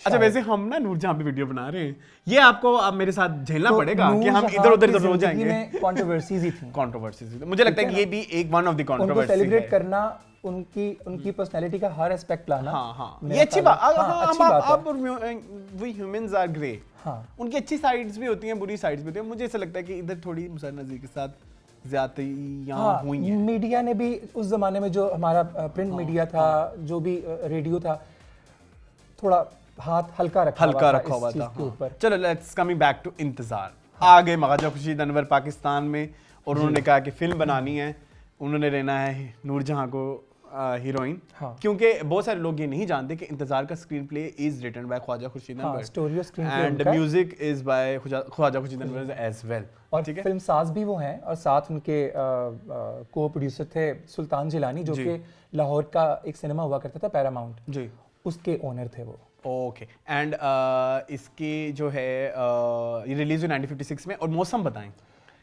अच्छा वैसे हम ना नूरजहां पे वीडियो बना रहे हैं, ये आपको अब मेरे साथ झेलना तो पड़ेगा कि हम नूरजहां इधर उधर की तो हो जिंदगी जाएंगे। में कंट्रोवर्सीज ही थी। कंट्रोवर्सीज मुझे लगता है कि ये भी एक वन ऑफ द उनको कंट्रोवर्सी सेलिब्रेट है। करना, उनकी पर्सनैलिटी का हर एस्पेक्ट लाना, हाँ हाँ, मेरा ये अच्छी ख्याल बात। है। हाँ, अच्छी बात है। अब वी ह्यूमंस आर ग्रे, हाँ। उनकी अच्छी साइड्स भी होती हैं, बुरी साइड्स भी होती हैं। मुझे ऐसा लगता है कि इधर थोड़ी मुसर्रर नज़ीर के साथ ज्यादतियां हाँ, हुई हैं। मीडिया ने भी उस जमाने में जो हमारा प्रिंट मीडिया था, जो भी रेडियो था, थोड़ा हाथ हल्का रखा हल्का हुआ था रखा हुआ इस चीज़ था, के हाँ। ऊपर। चलो लेट्स कमिंग बैक टू इंतजार। आ गए ख्वाजा खुर्शीद अनवर पाकिस्तान में और उन्होंने कहा कि फिल्म बनानी है, उन्होंने रहना है नूरजहां को हीरोइन। हाँ। क्योंकि बहुत सारे लोग ये नहीं जानते कि इंतजार का screenplay is written by Khwaja Khurshid हाँ, अनवर, story और screenplay एंड उनका है। Music is by Khwaja Khurshid Anwar as well. और ठीक है, फिल्म साज भी वो हैं, और साथ उनके को प्रोड्यूसर थे सुल्तान जिलानी, जो जी। कि लाहौर का एक सिनेमा हुआ करता था पैरामाउंट, जी उसके ओनर थे वो। ओके। एंड इसकी जो है ये रिलीज हुई 1956 में। और मौसम बताएं।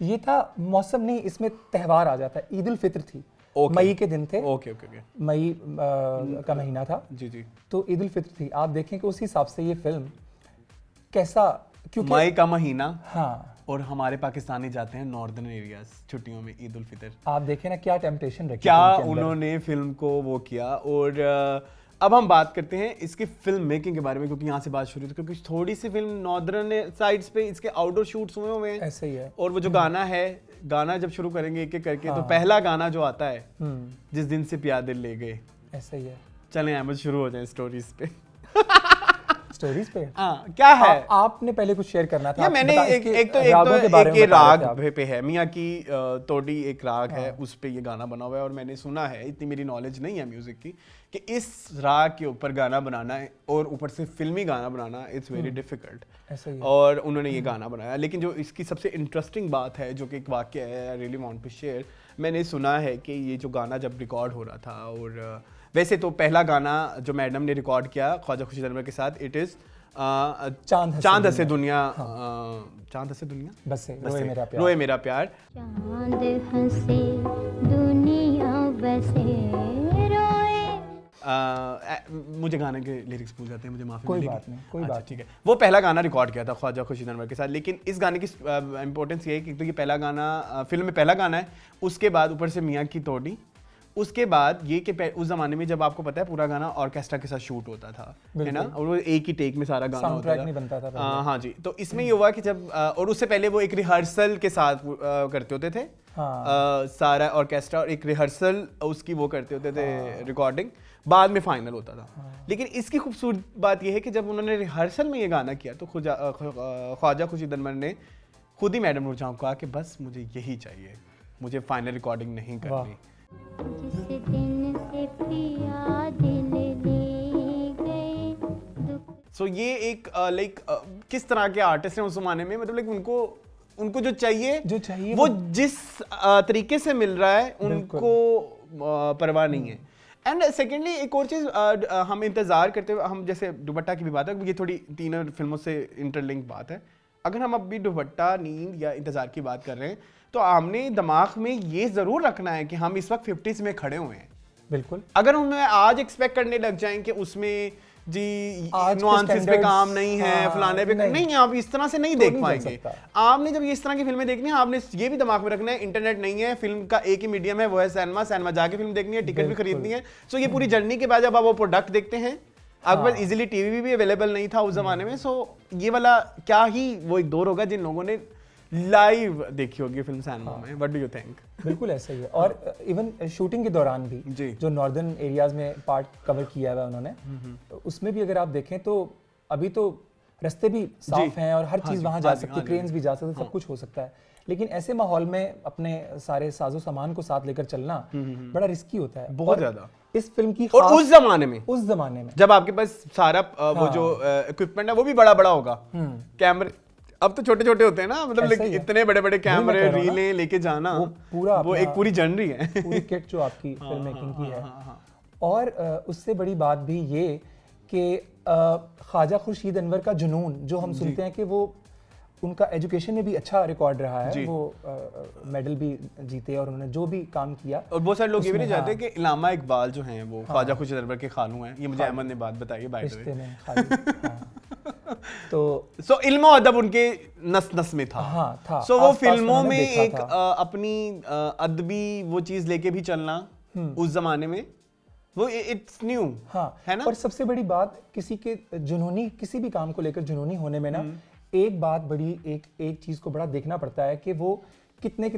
ये था मौसम नहीं, इसमें त्यौहार आ जाता है, ईद उल फित्र थी, Okay. मई के दिन थे, ओके ओके ओके, मई का महीना था, जी जी। तो ईद उल फित्र थी। आप देखें कि उस हिसाब से ये फिल्म कैसा, क्योंकि मई का महीना हाँ, और हमारे पाकिस्तानी जाते हैं नॉर्दर्न एरियाज छुट्टियों में ईद उल फितर। आप देखें ना क्या टेम्पटेशन रखी क्या थी उनके अंदर। उन्होंने फिल्म को वो किया। और अब हम बात करते हैं इसकी फिल्म मेकिंग के बारे में, क्योंकि यहाँ से बात शुरू हुई, क्योंकि थोड़ी सी फिल्म नॉर्दर्न साइड्स पे इसके आउटडोर शूट्स हुए हैं। ऐसे ही है। और वो जो गाना है, गाना जब शुरू करेंगे एक एक करके, तो पहला गाना जो आता है, जिस दिन से प्यार दिल ले गए। ऐसे ही है। चलें अहमद, शुरू हो जाए स्टोरीज पे। स्टोरीज पे हाँ, क्या है? आपने पहले कुछ शेयर करना था। या आप मैंने बता- एक इसके एक तो रागों के बारे में ये बता रहे राग थे आप। पे है, मियाँ की तोड़ी एक राग है, उस पे ये गाना बना हुआ है। और मैंने सुना है, इतनी मेरी नॉलेज नहीं है म्यूजिक की, कि इस राग के ऊपर गाना बनाना है और ऊपर से फिल्मी गाना बनाना, इट्स वेरी डिफिकल्ट। ऐसे ही है। और उन्होंने ये गाना बनाया। लेकिन जो इसकी सबसे इंटरेस्टिंग बात है, जो कि एक वाक्य है, I really want to share. मैंने सुना है कि ये जो गाना जब रिकॉर्ड हो रहा था, और वैसे तो पहला गाना जो मैडम ने रिकॉर्ड किया ख्वाजा खुर्शीद अनवर के साथ, इट इज़ चांद हंसे दुनिया, चांद हंसे दुनिया, बस से रोए मेरा प्यार। रोए मेरा प्यार। चांद हंसे दुनिया बसे रोए। मुझे गाने के लिरिक्स भूल जाते हैं, मुझे माफी कोई मिलेगी। बात नहीं, कोई अच्छा, बात ठीक है। वो पहला गाना रिकॉर्ड किया था ख्वाजा खुर्शीद अनवर के साथ। लेकिन इस गाने की इंपॉर्टेंस ये है कि तो ये पहला गाना फिल्म में पहला गाना है, उसके बाद ऊपर से मियाँ की तोड़ी, उसके बाद ये कि उस जमाने में जब आपको पता है पूरा गाना ऑर्केस्ट्रा के साथ शूट होता था, है ना, और वो एक ही टेक में सारा गाना होता साउंड ट्रैक था। नहीं बनता था पहले। हाँ जी। तो इसमें ये हुआ कि जब और उससे पहले वो एक रिहर्सल के साथ करते होते थे, सारा ऑर्केस्ट्रा, और एक रिहर्सल उसकी वो करते होते थे, रिकॉर्डिंग, बाद में फाइनल होता था। लेकिन इसकी खूबसूरत बात यह है कि जब उन्होंने रिहर्सल में ये गाना किया, तो ख्वाजा खुर्शीद अनवर ने खुद ही मैडम नूरजहां को कहा कि बस मुझे यही चाहिए, मुझे फाइनल रिकॉर्डिंग नहीं करनी। जिस दिन से पिया दिल ले गए दुख। सो ये एक लाइक किस तरह के आर्टिस्ट हैं उस जमाने में, मतलब लाइक उनको जो चाहिए वो जिस तरीके से मिल रहा है, उनको परवाह नहीं है। एंड सेकेंडली एक और चीज़, हम इंतज़ार करते हुए, हम जैसे दुपट्टा की भी बात है, ये थोड़ी तीनों फिल्मों से इंटरलिंक बात है। अगर हम अभी दुपट्टा, नींद या इंतज़ार की बात कर रहे हैं, तो हमने दिमाग में ये ज़रूर रखना है कि हम इस वक्त 50s में खड़े हुए हैं। बिल्कुल। अगर उन्हें आज एक्सपेक्ट करने लग जाएं कि उसमें जी नुआंसेस पे काम नहीं है, फलाने पे नहीं, आप इस तरह से नहीं देख पाएंगे। आपने जब इस तरह की फिल्में देखनी है, आपने ये भी दिमाग में रखना है इंटरनेट नहीं है, फिल्म का एक ही मीडियम है, वो है सिनेमा जाके फिल्म देखनी है, टिकट भी खरीदनी है। सो ये पूरी जर्नी के बाद जब आप वो प्रोडक्ट देखते हैं, आपके पास इजीली टीवी भी अवेलेबल नहीं था उस जमाने में। सो ये वाला क्या ही वो एक दौर होगा जिन लोगों ने लाइव देखी होगी फिल्म सिनेमा में। What do you think? बिल्कुल ऐसा ही है। और इवन शूटिंग के दौरान भी जो नॉर्दर्न एरियाज में पार्ट कवर किया हुआ है उन्होंने, तो उसमें भी अगर आप देखें तो अभी तो रास्ते भी साफ हैं और हर चीज़ वहाँ जा सकती है, ट्रेन्स भी जा सकते हैं, सब कुछ हो सकता है। लेकिन ऐसे माहौल में अपने सारे साजो सामान को साथ लेकर चलना बड़ा रिस्की होता है, बहुत ज्यादा। इस फिल्म की और उस जमाने में जब आपके पास सारा वो जो इक्विपमेंट है वो भी बड़ा बड़ा होगा, कैमरे अब तो छोटे छोटे होते हैं ना, मतलब इतने बड़े बड़े कैमरे रीलें लेके जाना, वो एक पूरी जर्नी है, पूरी किट जो आपकी फिल्म मेकिंग की है। और उससे बड़ी बात भी ये कि ख्वाजा खुर्शीद अनवर का जुनून जो हम सुनते हैं कि वो उनका एजुकेशन में भी अच्छा रिकॉर्ड रहा है, वो मेडल भी जीते और उन्होंने जो भी काम किया। और बहुत सारे लोग ये भी नहीं चाहते कि इलामा इकबाल जो हैं वो ख्वाजा खुर्शीद अनवर के खालू हैं। ये मुझे अहमद ने बात बताई है बाय द वे। तो सो इल्म अदब उनके नस नस में था। सो वो फिल्मों में एक अपनी अदबी वो चीज लेके भी चलना उस जमाने में वो इट्स न्यू है ना। और सबसे बड़ी बात किसी के जुनूनी, किसी भी काम को लेकर जुनूनी होने में ना एक बात बड़ी एक चीज को बड़ा देखना पड़ता है कि वो कितने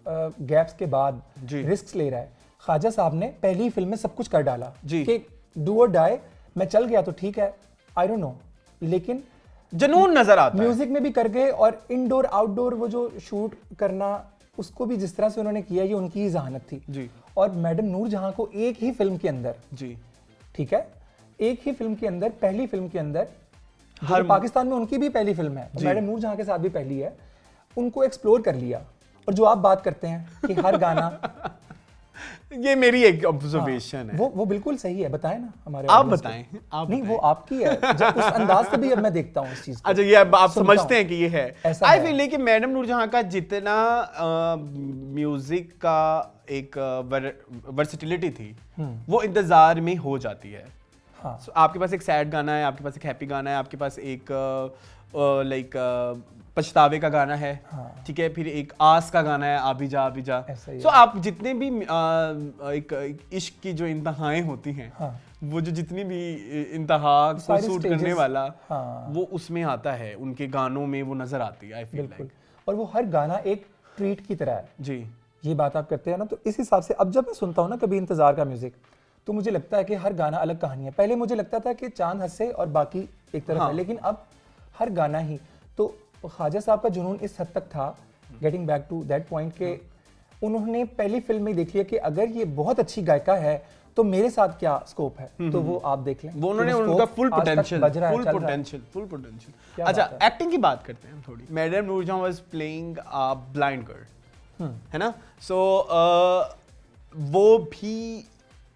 गैप्स के बाद रिस्क ले रहा है। ख्वाजा साहब ने पहली फिल्म में सब कुछ कर डाला कि डू और डाई, मैं चल गया तो ठीक है, आई डोंट नो, लेकिन जुनून नजर आता है। म्यूजिक में भी कर गए और इनडोर आउटडोर वो जो शूट करना उसको भी जिस तरह से उन्होंने किया ये उनकी ही जहानत थी जी। और मैडम नूरजहां को एक ही फिल्म के अंदर जी, ठीक है, एक ही फिल्म के अंदर, पहली फिल्म के अंदर, हर पाकिस्तान में उनकी भी पहली फिल्म है, मैडम नूरजहां के साथ भी पहली है, उनको एक्सप्लोर कर लिया। और जो आप बात करते हैं कि हर गाना ये मेरी एक ऑब्जर्वेशन है, वो बिल्कुल सही है, बताएं ना हमारे, आप बताएं, आप नहीं वो आपकी है, जब उस अंदाज से भी अब मैं देखता हूँ इस चीज को। अच्छा, ये आप समझते हैं कि ये है, आई फील कि मैडम नूरजहां का जितना म्यूजिक का एक वर्सेटिलिटी थी वो इंतजार में हो जाती है। हाँ। So, आपके पास एक सैड गाना है, आपके पास एक हैप्पी गाना है, आपके पास एक लाइक पछतावे का गाना है, ठीक है, फिर एक आस का गाना है, आबी जा आबी जा। सो आप जितने भी एक इश्क की जो इंतहाएं होती हैं, वो जो जितनी भी इंतहा को सूट करने वाला, वो उसमें आता है, उनके गानों में वो नजर आती है, आई फील लाइक। और वो हर गाना एक ट्रीट की तरह है जी। ये बात आप करते हैं ना, तो इस हिसाब से अब जब मैं सुनता हूँ ना कभी इंतजार का म्यूजिक, तो मुझे लगता है कि हर गाना अलग कहानी है। पहले मुझे लगता था कि चांद हंसे और बाकी एक तरफ है, लेकिन अब हर गाना ही। तो ख्वाजा साहब का जुनून इस हद तक था, getting back to that point, के उन्होंने पहली फिल्म में देख लिया कि अगर ये बहुत अच्छी गायिका है तो मेरे साथ क्या स्कोप है, तो वो आप देख लें, वो उन्होंने उनका फुल पोटेंशियल। अच्छा, एक्टिंग की बात करते हैं थोड़ी। Madam Noorjahan was playing a blind girl, है ना। सो वो भी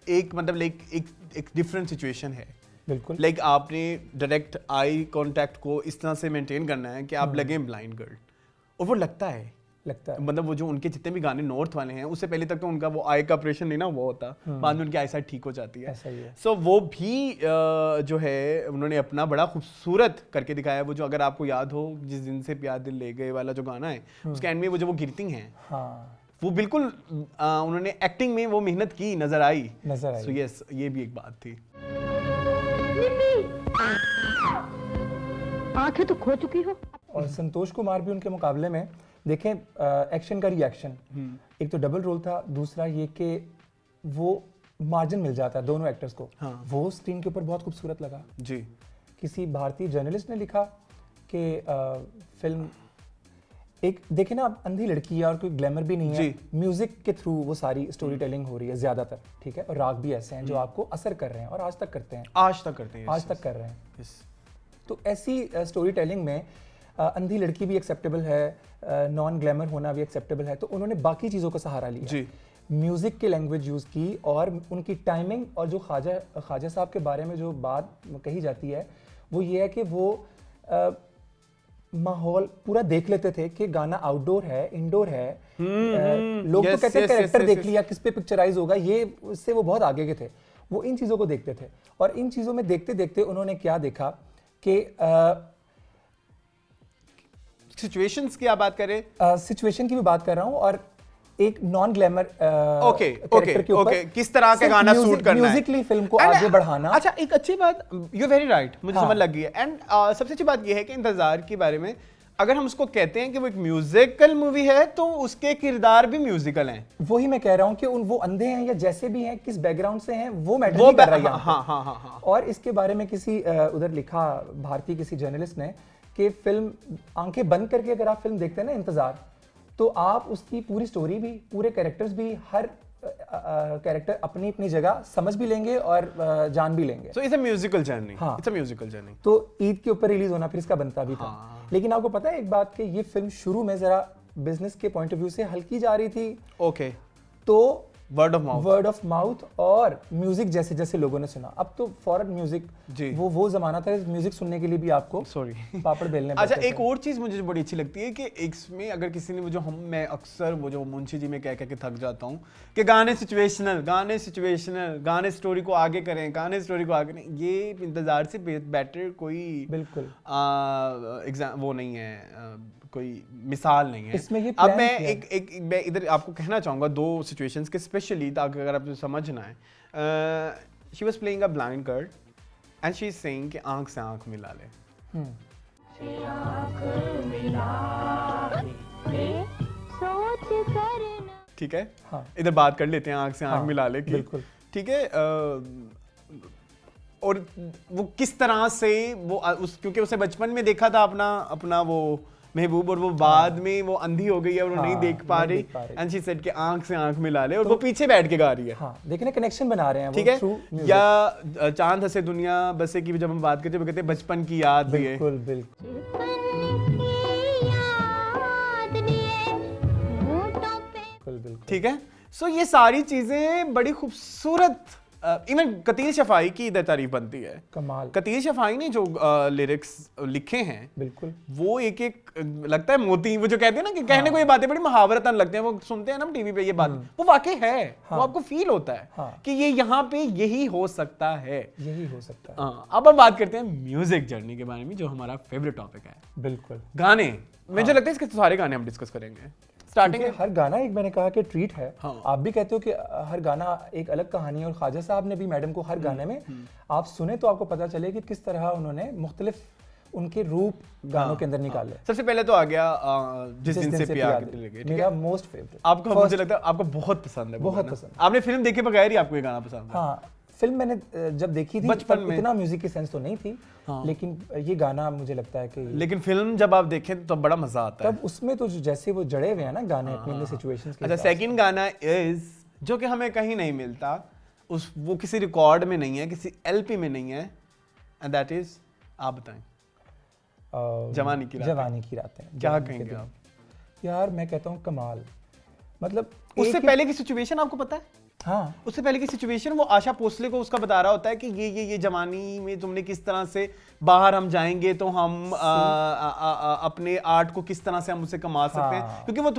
एक मतलब एक डिफरेंट सिचुएशन है, बिल्कुल। लाइक आपने डायरेक्ट आई कांटेक्ट को इस तरह से मेंटेन करना है कि आप लगें ब्लाइंड गर्ल, और वो लगता है मतलब वो जो उनके जितने भी गाने नॉर्थ वाले हैं, उससे पहले तक तो उनका वो आई का ऑपरेशन नहीं ना वो होता, बाद में उनकी आई साइड ठीक हो जाती है। सो वो भी जो है उन्होंने अपना बड़ा खूबसूरत करके दिखाया। वो जो अगर आपको याद हो, जिस दिन से प्यार दिल ले गए वाला जो गाना है, उसके एंड में वो जो वो गिरती हैं, वो बिल्कुल उन्होंने एक्टिंग में वो मेहनत की नजर आई। सो यस, ये भी एक बात थी। आंखें तो खो चुकी हो। और संतोष कुमार भी उनके मुकाबले में देखें, एक्शन का रिएक्शन, एक तो डबल रोल था, दूसरा ये कि वो मार्जिन मिल जाता है दोनों एक्टर्स को। वो स्क्रीन के ऊपर बहुत खूबसूरत लगा जी। किसी भारतीय जर्नलिस्ट ने लिखा कि फिल्म एक देखे ना, अंधी लड़की है और कोई ग्लैमर भी नहीं है, म्यूजिक के थ्रू वो सारी स्टोरी टेलिंग हो रही है ज्यादातर, ठीक है, और राग भी ऐसे हैं जो आपको असर कर रहे हैं और आज तक करते हैं, आज तक कर रहे हैं। तो ऐसी स्टोरी टेलिंग में अंधी लड़की भी एक्सेप्टेबल है, नॉन ग्लैमर होना भी एक्सेप्टेबल है, तो उन्होंने बाकी चीज़ों का सहारा लिया, म्यूज़िक की लैंग्वेज यूज़ की, और उनकी टाइमिंग। और जो ख्वाजा साहब के बारे में जो बात कही जाती है वो ये है कि वो माहौल पूरा देख लेते थे कि गाना आउटडोर है, इंडोर है, लोग तो Yes, कहते हैं yes, कैरेक्टर yes, देख yes. लिया, किस पे पिक्चराइज होगा, ये उससे वो बहुत आगे के थे। वो इन चीज़ों को देखते थे और इन चीज़ों में देखते देखते उन्होंने क्या देखा कि सिचुएशंस की आप बात करें, सिचुएशन की भी बात कर रहा हूँ और एक नॉन ग्लैमर ओके किस तरह का गाना सूट करना है, म्यूजिकली फिल्म को And, आगे बढ़ाना। अच्छा, एक अच्छी बात, यू वेरी राइट, मुझे हाँ। समझ लग गई है। एंड सबसे अच्छी बात यह है कि इंतजार के बारे में अगर हम उसको कहते हैं कि वो एक म्यूजिकल मूवी है तो उसके किरदार भी म्यूजिकल हैं। वही मैं कह रहा हूँ कि वो अंधे हैं या जैसे भी हैं, किस बैकग्राउंड से हैं, वो मैटर वो नहीं कर रहा है यहाँ हाँ पे। हाँ हाँ हाँ। और इसके बारे में किसी उधर लिखा, भारतीय किसी जर्नलिस्ट ने, कि फिल्म आंखें बंद करके अगर आप फिल्म देखते हैं ना इंतजार, तो आप उसकी पूरी स्टोरी भी, पूरे कैरेक्टर्स भी, हर कैरेक्टर अपनी अपनी जगह समझ भी लेंगे और जान भी लेंगे। So it's a musical journey, हाँ। It's a musical journey. तो ईद के ऊपर रिलीज होना फिर इसका बनता भी था। हाँ। लेकिन आपको पता है एक बात कि ये फिल्म शुरू में जरा बिजनेस के पॉइंट ऑफ व्यू से हल्की जा रही थी, ओके, तो word of mouth, word of mouth और म्यूजिक जैसे जैसे लोगों ने सुना। अब तो फॉरन म्यूजिक, जी। वो जमाना था म्यूजिक सुनने के लिए भी आपको सॉरी पापड़ बेलने अच्छा, पड़ते एक थे। और चीज मुझे बड़ी अच्छी लगती है कि इसमें अगर किसी ने मैं अक्सर वो जो मुंशी जी में कह के थक जाता हूँ कि गाने सिचुएशनल, गाने स्टोरी को आगे करें, गाने स्टोरी को आगे नहीं, ये इंतजार से बेटर कोई बिल्कुल एग्जाम वो नहीं है, कोई मिसाल नहीं है इसमें। ये अब plan मैं किया है। एक मैं इधर आपको कहना चाहूंगा दो सिचुएशंस के स्पेशली, ताकि अगर आपको समझना है। She was playing a blind girl and she is saying कि आंख से आंख मिला ले। सोच करना ठीक है, हाँ। इधर बात कर लेते हैं आंख से आंख हाँ, मिला ले की। बिल्कुल। ठीक है, और वो किस तरह से वो क्योंकि उसे बचपन में देखा था अपना वो महबूब, और वो बाद में वो अंधी हो गई है और वो नहीं हाँ, देख पा नहीं रही, देख पा रही। एंड शी सेड कि आंख से आंख मिला ले, और वो पीछे बैठ के गा रही है। हाँ, देखने कनेक्शन बना रहे हैं ठीक वो है, through music। या चांद हंसे दुनिया बसे की भी जब हम बात करते हैं, वो कहते हैं बचपन की याद भी है। बिल्कुल बिल्कुल बचपन की याद लिए होठों पे। बिल्कुल। ठीक है, सो ये सारी चीजें बड़ी खूबसूरत, इवन कतील शफाई की इधर तारीफ बनती है। कमाल, कतील शफाई ने जो लिरिक्स लिखे हैं बिल्कुल। वो एक एक लगता है मोती, वो जो कहते हैं ना कि कहने को ये बातें बड़ी महावरतन लगते हैं, वो सुनते हैं ना हम टीवी पे ये बात, वो वाकई है, वो आपको फील होता है हाँ। कि ये यहाँ पे यही हो सकता है। यही हो सकता है। हाँ, अब हम बात करते हैं म्यूजिक जर्नी के बारे में, जो हमारा फेवरेट टॉपिक है। बिल्कुल, गाने, मुझे लगता है इसके सारे गाने हम डिस्कस करेंगे। स्टार्टिंग क्योंकि हर गाना एक, मैंने कहा कि ट्रीट है। हाँ। आप भी कहते हो कि हर गाना एक अलग कहानी है, और ख्वाजा साहब ने भी मैडम को हर गाने में आप सुने तो आपको पता चले कि किस तरह उन्होंने मुख्तलिफ उनके रूप गानों के अंदर निकाले। सबसे पहले तो आ गया जिस दिन से प्यार के लगे, ठीक मेरा है, मोस्ट फेवरेट। आपको मुझे लगता है आपको बहुत पसंद है, वो बहुत गाना। पसंद। आपने फिल्म देखे बगैर ही आपको ये गाना पसंद है? हाँ, फिल्म मैंने जब देखी थी बचपन तब में। इतना म्यूजिक की सेंस तो नहीं थी, हाँ। लेकिन ये गाना मुझे लगता है कि लेकिन फिल्म जब आप देखें तो बड़ा मजा आता है। तब उसमें तो जैसे वो जड़े हुए हैं ना गाने अपने सिचुएशंस के अच्छा, हिसाब से। सेकंड गाना इज, जो कि हमें कहीं नहीं मिलता, वो किसी रिकॉर्ड में नहीं है, किसी एलपी में नहीं है, एंड दैट इज, आप बताएं। जवानी की रातें। जवानी की रातें। क्या जवानी के कहेंगे दिन। आप? यार मैं कहता हूँ कमाल, मतलब उससे एक- पहले की सिचुएशन आपको पता है? हाँ, उससे पहले की सिचुएशन वो आशा भोसले को उसका बता रहा होता है कि ये जवानी में तुमने किस तरह से, बाहर हम जाएंगे तो हम अपने आर्ट को किस तरह से हम उसे कमा सकते हैं, हाँ। क्योंकि वो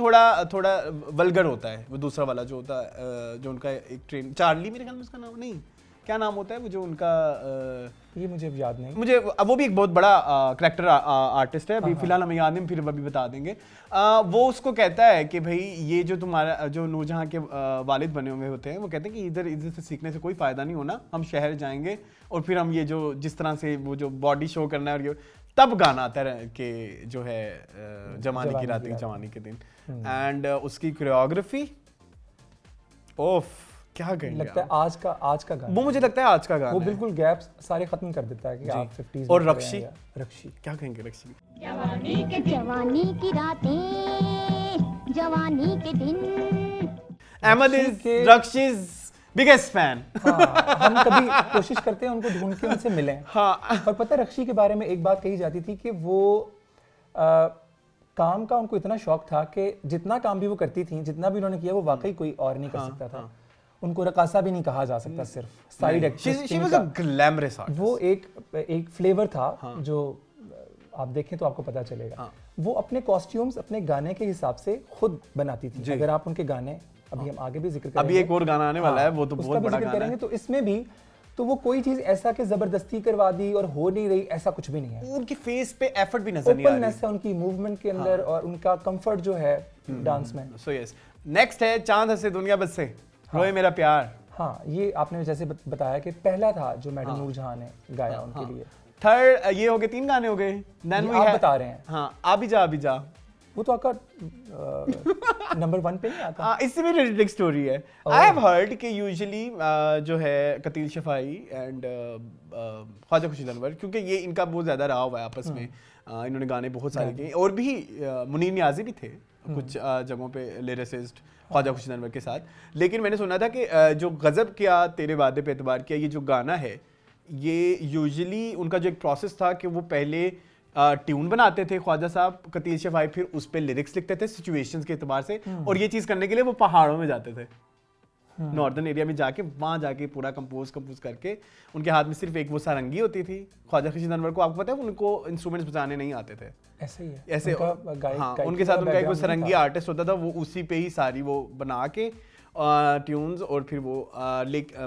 थोड़ा वल्गर होता है, वो दूसरा वाला जो होता है, जो उनका एक ट्रेन, चार्ली मेरे ख्याल में उसका नाम, नहीं क्या नाम होता है वो जो उनका, ये मुझे अब याद नहीं। मुझे वो भी एक बहुत बड़ा करेक्टर आर्टिस्ट है, अभी फिलहाल हमें याद नहीं, फिर अभी बता देंगे। वो उसको कहता है कि भाई ये जो तुम्हारा, जो नूरजहां के वालिद बने हुए होते हैं, वो कहते हैं कि इधर से सीखने से कोई फायदा नहीं होना, हम शहर जाएंगे और फिर हम ये जो जिस तरह से वो जो बॉडी शो करना है, और ये तब गाना आता है कि जो है जवानी की रातें जवानी के दिन, एंड उसकी कोरियोग्राफी, ओफ, क्या कहेंगे लगता है आज का गाना, वो मुझे लगता है आज का गाना वो है। बिल्कुल गैप्स सारे खत्म कर देता है कि आप 50s और में खड़े रक्षी? हैं या रक्षी। क्या कहेंगे रक्षी? जवानी की रातें, जवानी के दिन। अहमद रक्षी इज के- रक्षीज बिगेस्ट फैन। हाँ, हम कभी कोशिश करते हैं उनको ढूंढ के उनसे मिलें। हाँ, और पता है रक्षी के बारे में एक बात कही जाती थी कि वो काम का उनको इतना शौक था कि जितना काम भी वो करती थी, जितना भी उन्होंने किया, वो वाकई कोई और नहीं कर सकता था। उनको रकासा भी नहीं कहा जा सकता, सिर्फ side actress. She was a glamorous artist. वो एक फ्लेवर था जो आप देखें तो आपको पता चलेगा। हाँ। वो अपने कॉस्ट्यूम्स अपने गाने के हिसाब से खुद बनाती थी। अगर आप उनके गाने अभी हम आगे भी जिक्र करेंगे, अभी एक और गाना आने वाला है, वो तो उसका बहुत भी बड़ा जिक्र गाना करेंगे, है। तो इसमें भी तो वो कोई चीज ऐसा कि जबरदस्ती करवा दी और हो नहीं रही, ऐसा कुछ भी नहीं है। उनके फेस पे एफर्ट भी नजर नहीं आ ओपननेस है उनकी मूवमेंट के अंदर और उनका कंफर्ट जो है डांस में। रही। सो यस, नेक्स्ट है चांद हंसे दुनिया बस से, रोए मेरा प्यार। हाँ, ये आपने जैसे बताया कि पहला था जो मैडम नूरजहां ने गाया उनके लिए। थर्ड, ये हो गए 3 गाने हो गए। देन ये वी आप बता रहे हैं, हाँ, आ भी जा। वो तो आपका नंबर 1 पे नहीं आता। हाँ, इससे भी रिलेटेड स्टोरी है। आई हैव हर्ड कि यूजुअली जो है कतील शफाई एंड ख्वाजा खुर्शीद अनवर, क्योंकि ये इनका बहुत ज़्यादा रहा हुआ है आपस में, इन्होंने गाने बहुत सारे किए, और भी मुनीर नियाज़ी भी थे कुछ जगहों पे लिरिसिस्ट ख्वाजा खुर्शीद अनवर के साथ। लेकिन मैंने सुना था कि जो गज़ब किया तेरे वादे पे एतबार किया, ये जो गाना है, ये यूजुअली उनका जो एक प्रोसेस था कि वो पहले ट्यून बनाते थे ख्वाजा साहब कतील शफाई, फिर उस पे लिरिक्स लिखते थे सिचुएशंस के एतबार से, और ये चीज़ करने के लिए वो पहाड़ों में जाते थे, नॉर्दर्न एरिया में जाके, वहाँ जाके पूरा कंपोज करके, उनके हाथ में सिर्फ एक वो सारंगी होती थी। ख्वाजा खुर्शीद अनवर को आपको पता है उनको इंस्ट्रूमेंट्स बजाने नहीं आते थे, ऐसे ही है ऐसे हाँ, गायकी उनके साथ का उनका एक वो background सारंगी नहीं था। आर्टिस्ट होता था, वो उसी पे ही सारी वो बना के ट्यून्स, और फिर वो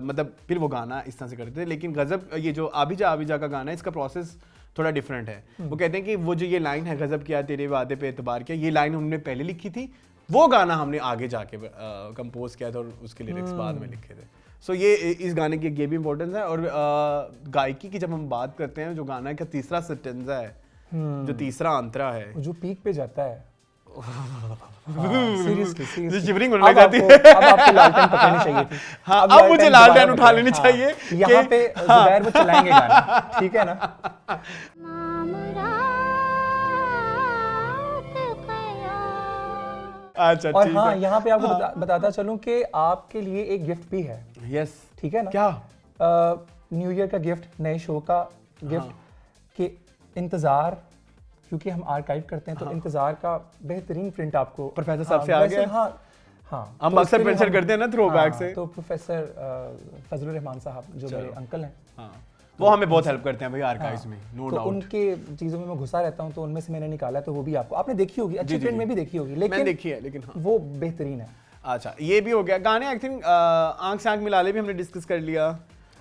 मतलब फिर वो गाना इस तरह से करते थे। लेकिन गज़ब, ये जो आभी जा का गाना है, इसका प्रोसेस थोड़ा डिफरेंट है। वो कहते हैं कि वो जो ये लाइन है, गज़ब किया तेरे वादे पे एतबार किया, ये लाइन हमने पहले लिखी थी, वो गाना हमने आगे जाके कंपोज किया था और उसके लिरिक्स बाद में लिखे थे। सो ये इस गाने की ये भी इंपॉर्टेंस है। और गायकी की जब हम बात करते हैं, जो गाना का तीसरा स्टेंजा है, जो तीसरा अंतरा है, जो पीक पे जाता है, सीरियसली जो शिवरिंग होने लग जाती है। अब आपको लालटेन पकड़नी चाहिए थी। हाँ, अब मुझे लालटेन दोबारा उठा लेनी हाँ, चाहिए यहाँ पे जुबैर वो चलाएंगे गाना, ठीक है ना। अच्छा, और ठीक हाँ, है। यहाँ पे आपको बताता चलूं कि आपके लिए एक गिफ्ट भी है, यस, ठीक है ना। क्या? न्यू ईयर का गिफ्ट, नए शो का गिफ्ट के इंतजार, क्योंकि हम आर्काइव करते हैं तो इंतजार का बेहतरीन प्रिंट आपको प्रोफेसर साहब से आ वैसे गया। हाँ, हम तो अक्सर उसके लिए मेंशन हम- करते हैं ना throwback हाँ, से। तो प्रोफेसर फजलुर रहमान साहब जो मेरे अंकल हैं, हाँ, वो हमें बहुत हेल्प करते हैं भाई आर्काइव्स में, नो तो डाउट। उनके चीज़ों में मैं घुसा रहता हूँ, तो उनमें से मैंने निकाला, तो वो भी आपने देखी होगी, अच्छी जी, प्रिंट जी। में भी देखी होगी, मैंने लेकिन देखी है, लेकिन हाँ। वो बेहतरीन है। अच्छा, ये भी हो गया गाने। आई थिंक आंख से आंख मिला ले भी हमने डिस्कस कर लिया।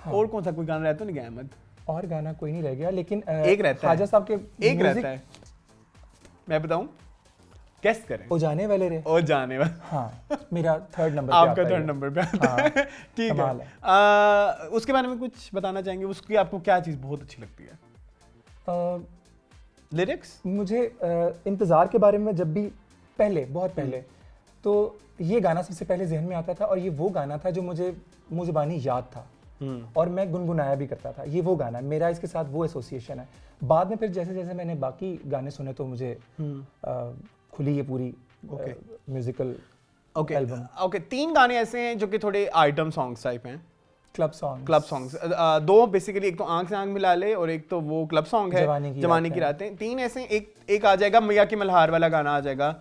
और कौन सा कोई गाना रहता नहीं गया अहमद? और गाना कोई नहीं रह गया, लेकिन एक रहता है, ख्वाजा साहब के एक music- रहता है, मैं बताऊं, गेस करें। ओ जाने वाले रे, ओ जाने वाला, हाँ, मेरा 3rd नंबर आपका 3rd नंबर पे आता है। ठीक कमाल है। उसके बारे में कुछ बताना चाहेंगे? उसकी आपको क्या चीज़ बहुत अच्छी लगती है? लिरिक्स? मुझे इंतज़ार के बारे में जब भी बहुत पहले तो ये गाना सबसे पहले जहन में आता था, और ये वो गाना था जो मुझे मुँह ज़बानी याद था और मैं गुनगुनाया भी करता था। ये वो गाना है, मेरा इसके साथ वो एसोसिएशन है। बाद में फिर जैसे जैसे मैंने बाकी गाने सुने तो मुझे खुली ये पूरी म्यूजिकल ओके एल्बम। ओके, 3 गाने ऐसे हैं जो कि थोड़े आइटम सॉन्ग्स टाइप हैं, club song. Club songs. 2 basically, एक तो आंख से आंख मिला ले और एक तो वो क्लब सॉन्ग है जवानी की रातें। 3 ऐसे, एक आ जाएगा मैया की मल्हार वाला गाना आ जाएगा,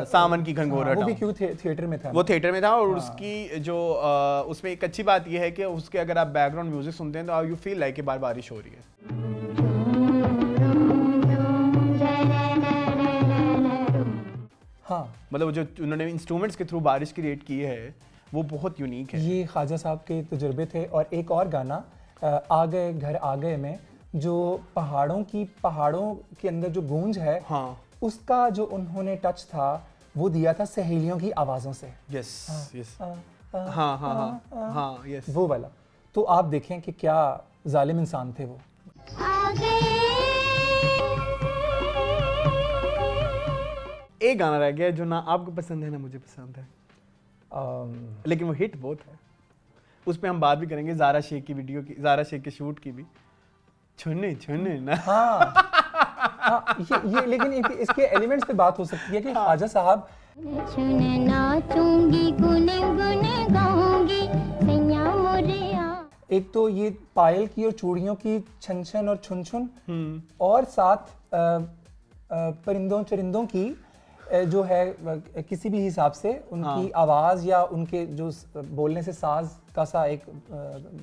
सावन की घंघोर वो भी हटाओ। क्यों थिएटर में था, वो थिएटर में था, और उसकी जो उसमें एक अच्छी बात ये है कि उसके अगर आप बैकग्राउंड म्यूजिक सुनते हैं तो यू फील लाइक कि बार बारिश हो रही है। हाँ, मतलब जो उन्होंने इंस्ट्रूमेंट्स के थ्रू बारिश क्रिएट की है वो बहुत यूनिक है। ये ख्वाजा साहब के तजुर्बे थे। और एक और गाना आ गए घर आ गए में, जो पहाड़ों के अंदर जो गूंज है, हाँ, उसका जो उन्होंने टच था वो दिया था सहेलियों की आवाज़ों से। यस यस, हाँ हाँ हाँ हाँ, यस। वो वाला तो आप देखें कि क्या जालिम इंसान थे वो। एक गाना रह गया जो ना आपको पसंद है ना मुझे पसंद है, लेकिन वो हिट बहुत है। उस पे हम बात भी करेंगे, ज़ारा शेख की वीडियो की, ज़ारा शेख के शूट की भी। छुने छुने ना, हाँ, हाँ, ये लेकिन इसके एलिमेंट्स पे बात हो सकती है कि ख्वाजा साहब नाचूंगी गुने गुने गाऊंगी सैया मोरिया। एक तो ये पायल की और चूड़ियों की छन छन और छुन छुन, और साथ परिंदों चरिंदों की जो है किसी भी हिसाब से उनकी आवाज़ या उनके जो बोलने से साज का सा एक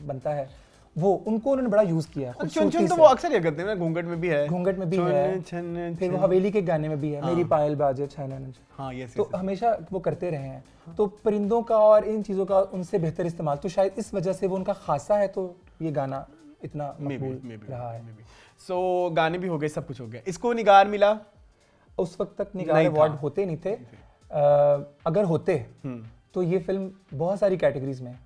बनता है, वो उनको उन्होंने बड़ा यूज किया है चुन खूबसूरती चुन तो से। वो अक्सर ये करते हैं ना, घूंघट में भी है, घूंघट में भी चुन, है, छन, फिर वो छन। हवेली के गाने में भी है, मेरी पायल बाजे छन। हाँ यस तो हमेशा वो करते रहे हैं। तो परिंदों का और इन चीज़ों का उनसे बेहतर इस्तेमाल, तो शायद इस वजह से वो उनका खासा है, तो ये गाना इतना मकबूल रहा है। सो गाने भी हो गए, सब कुछ हो गया। इसको निगार मिला? उस वक्त तक निगार नहीं अवार्ड था। होते नहीं थे। अगर होते तो ये फिल्म बहुत सारी कैटेगरीज में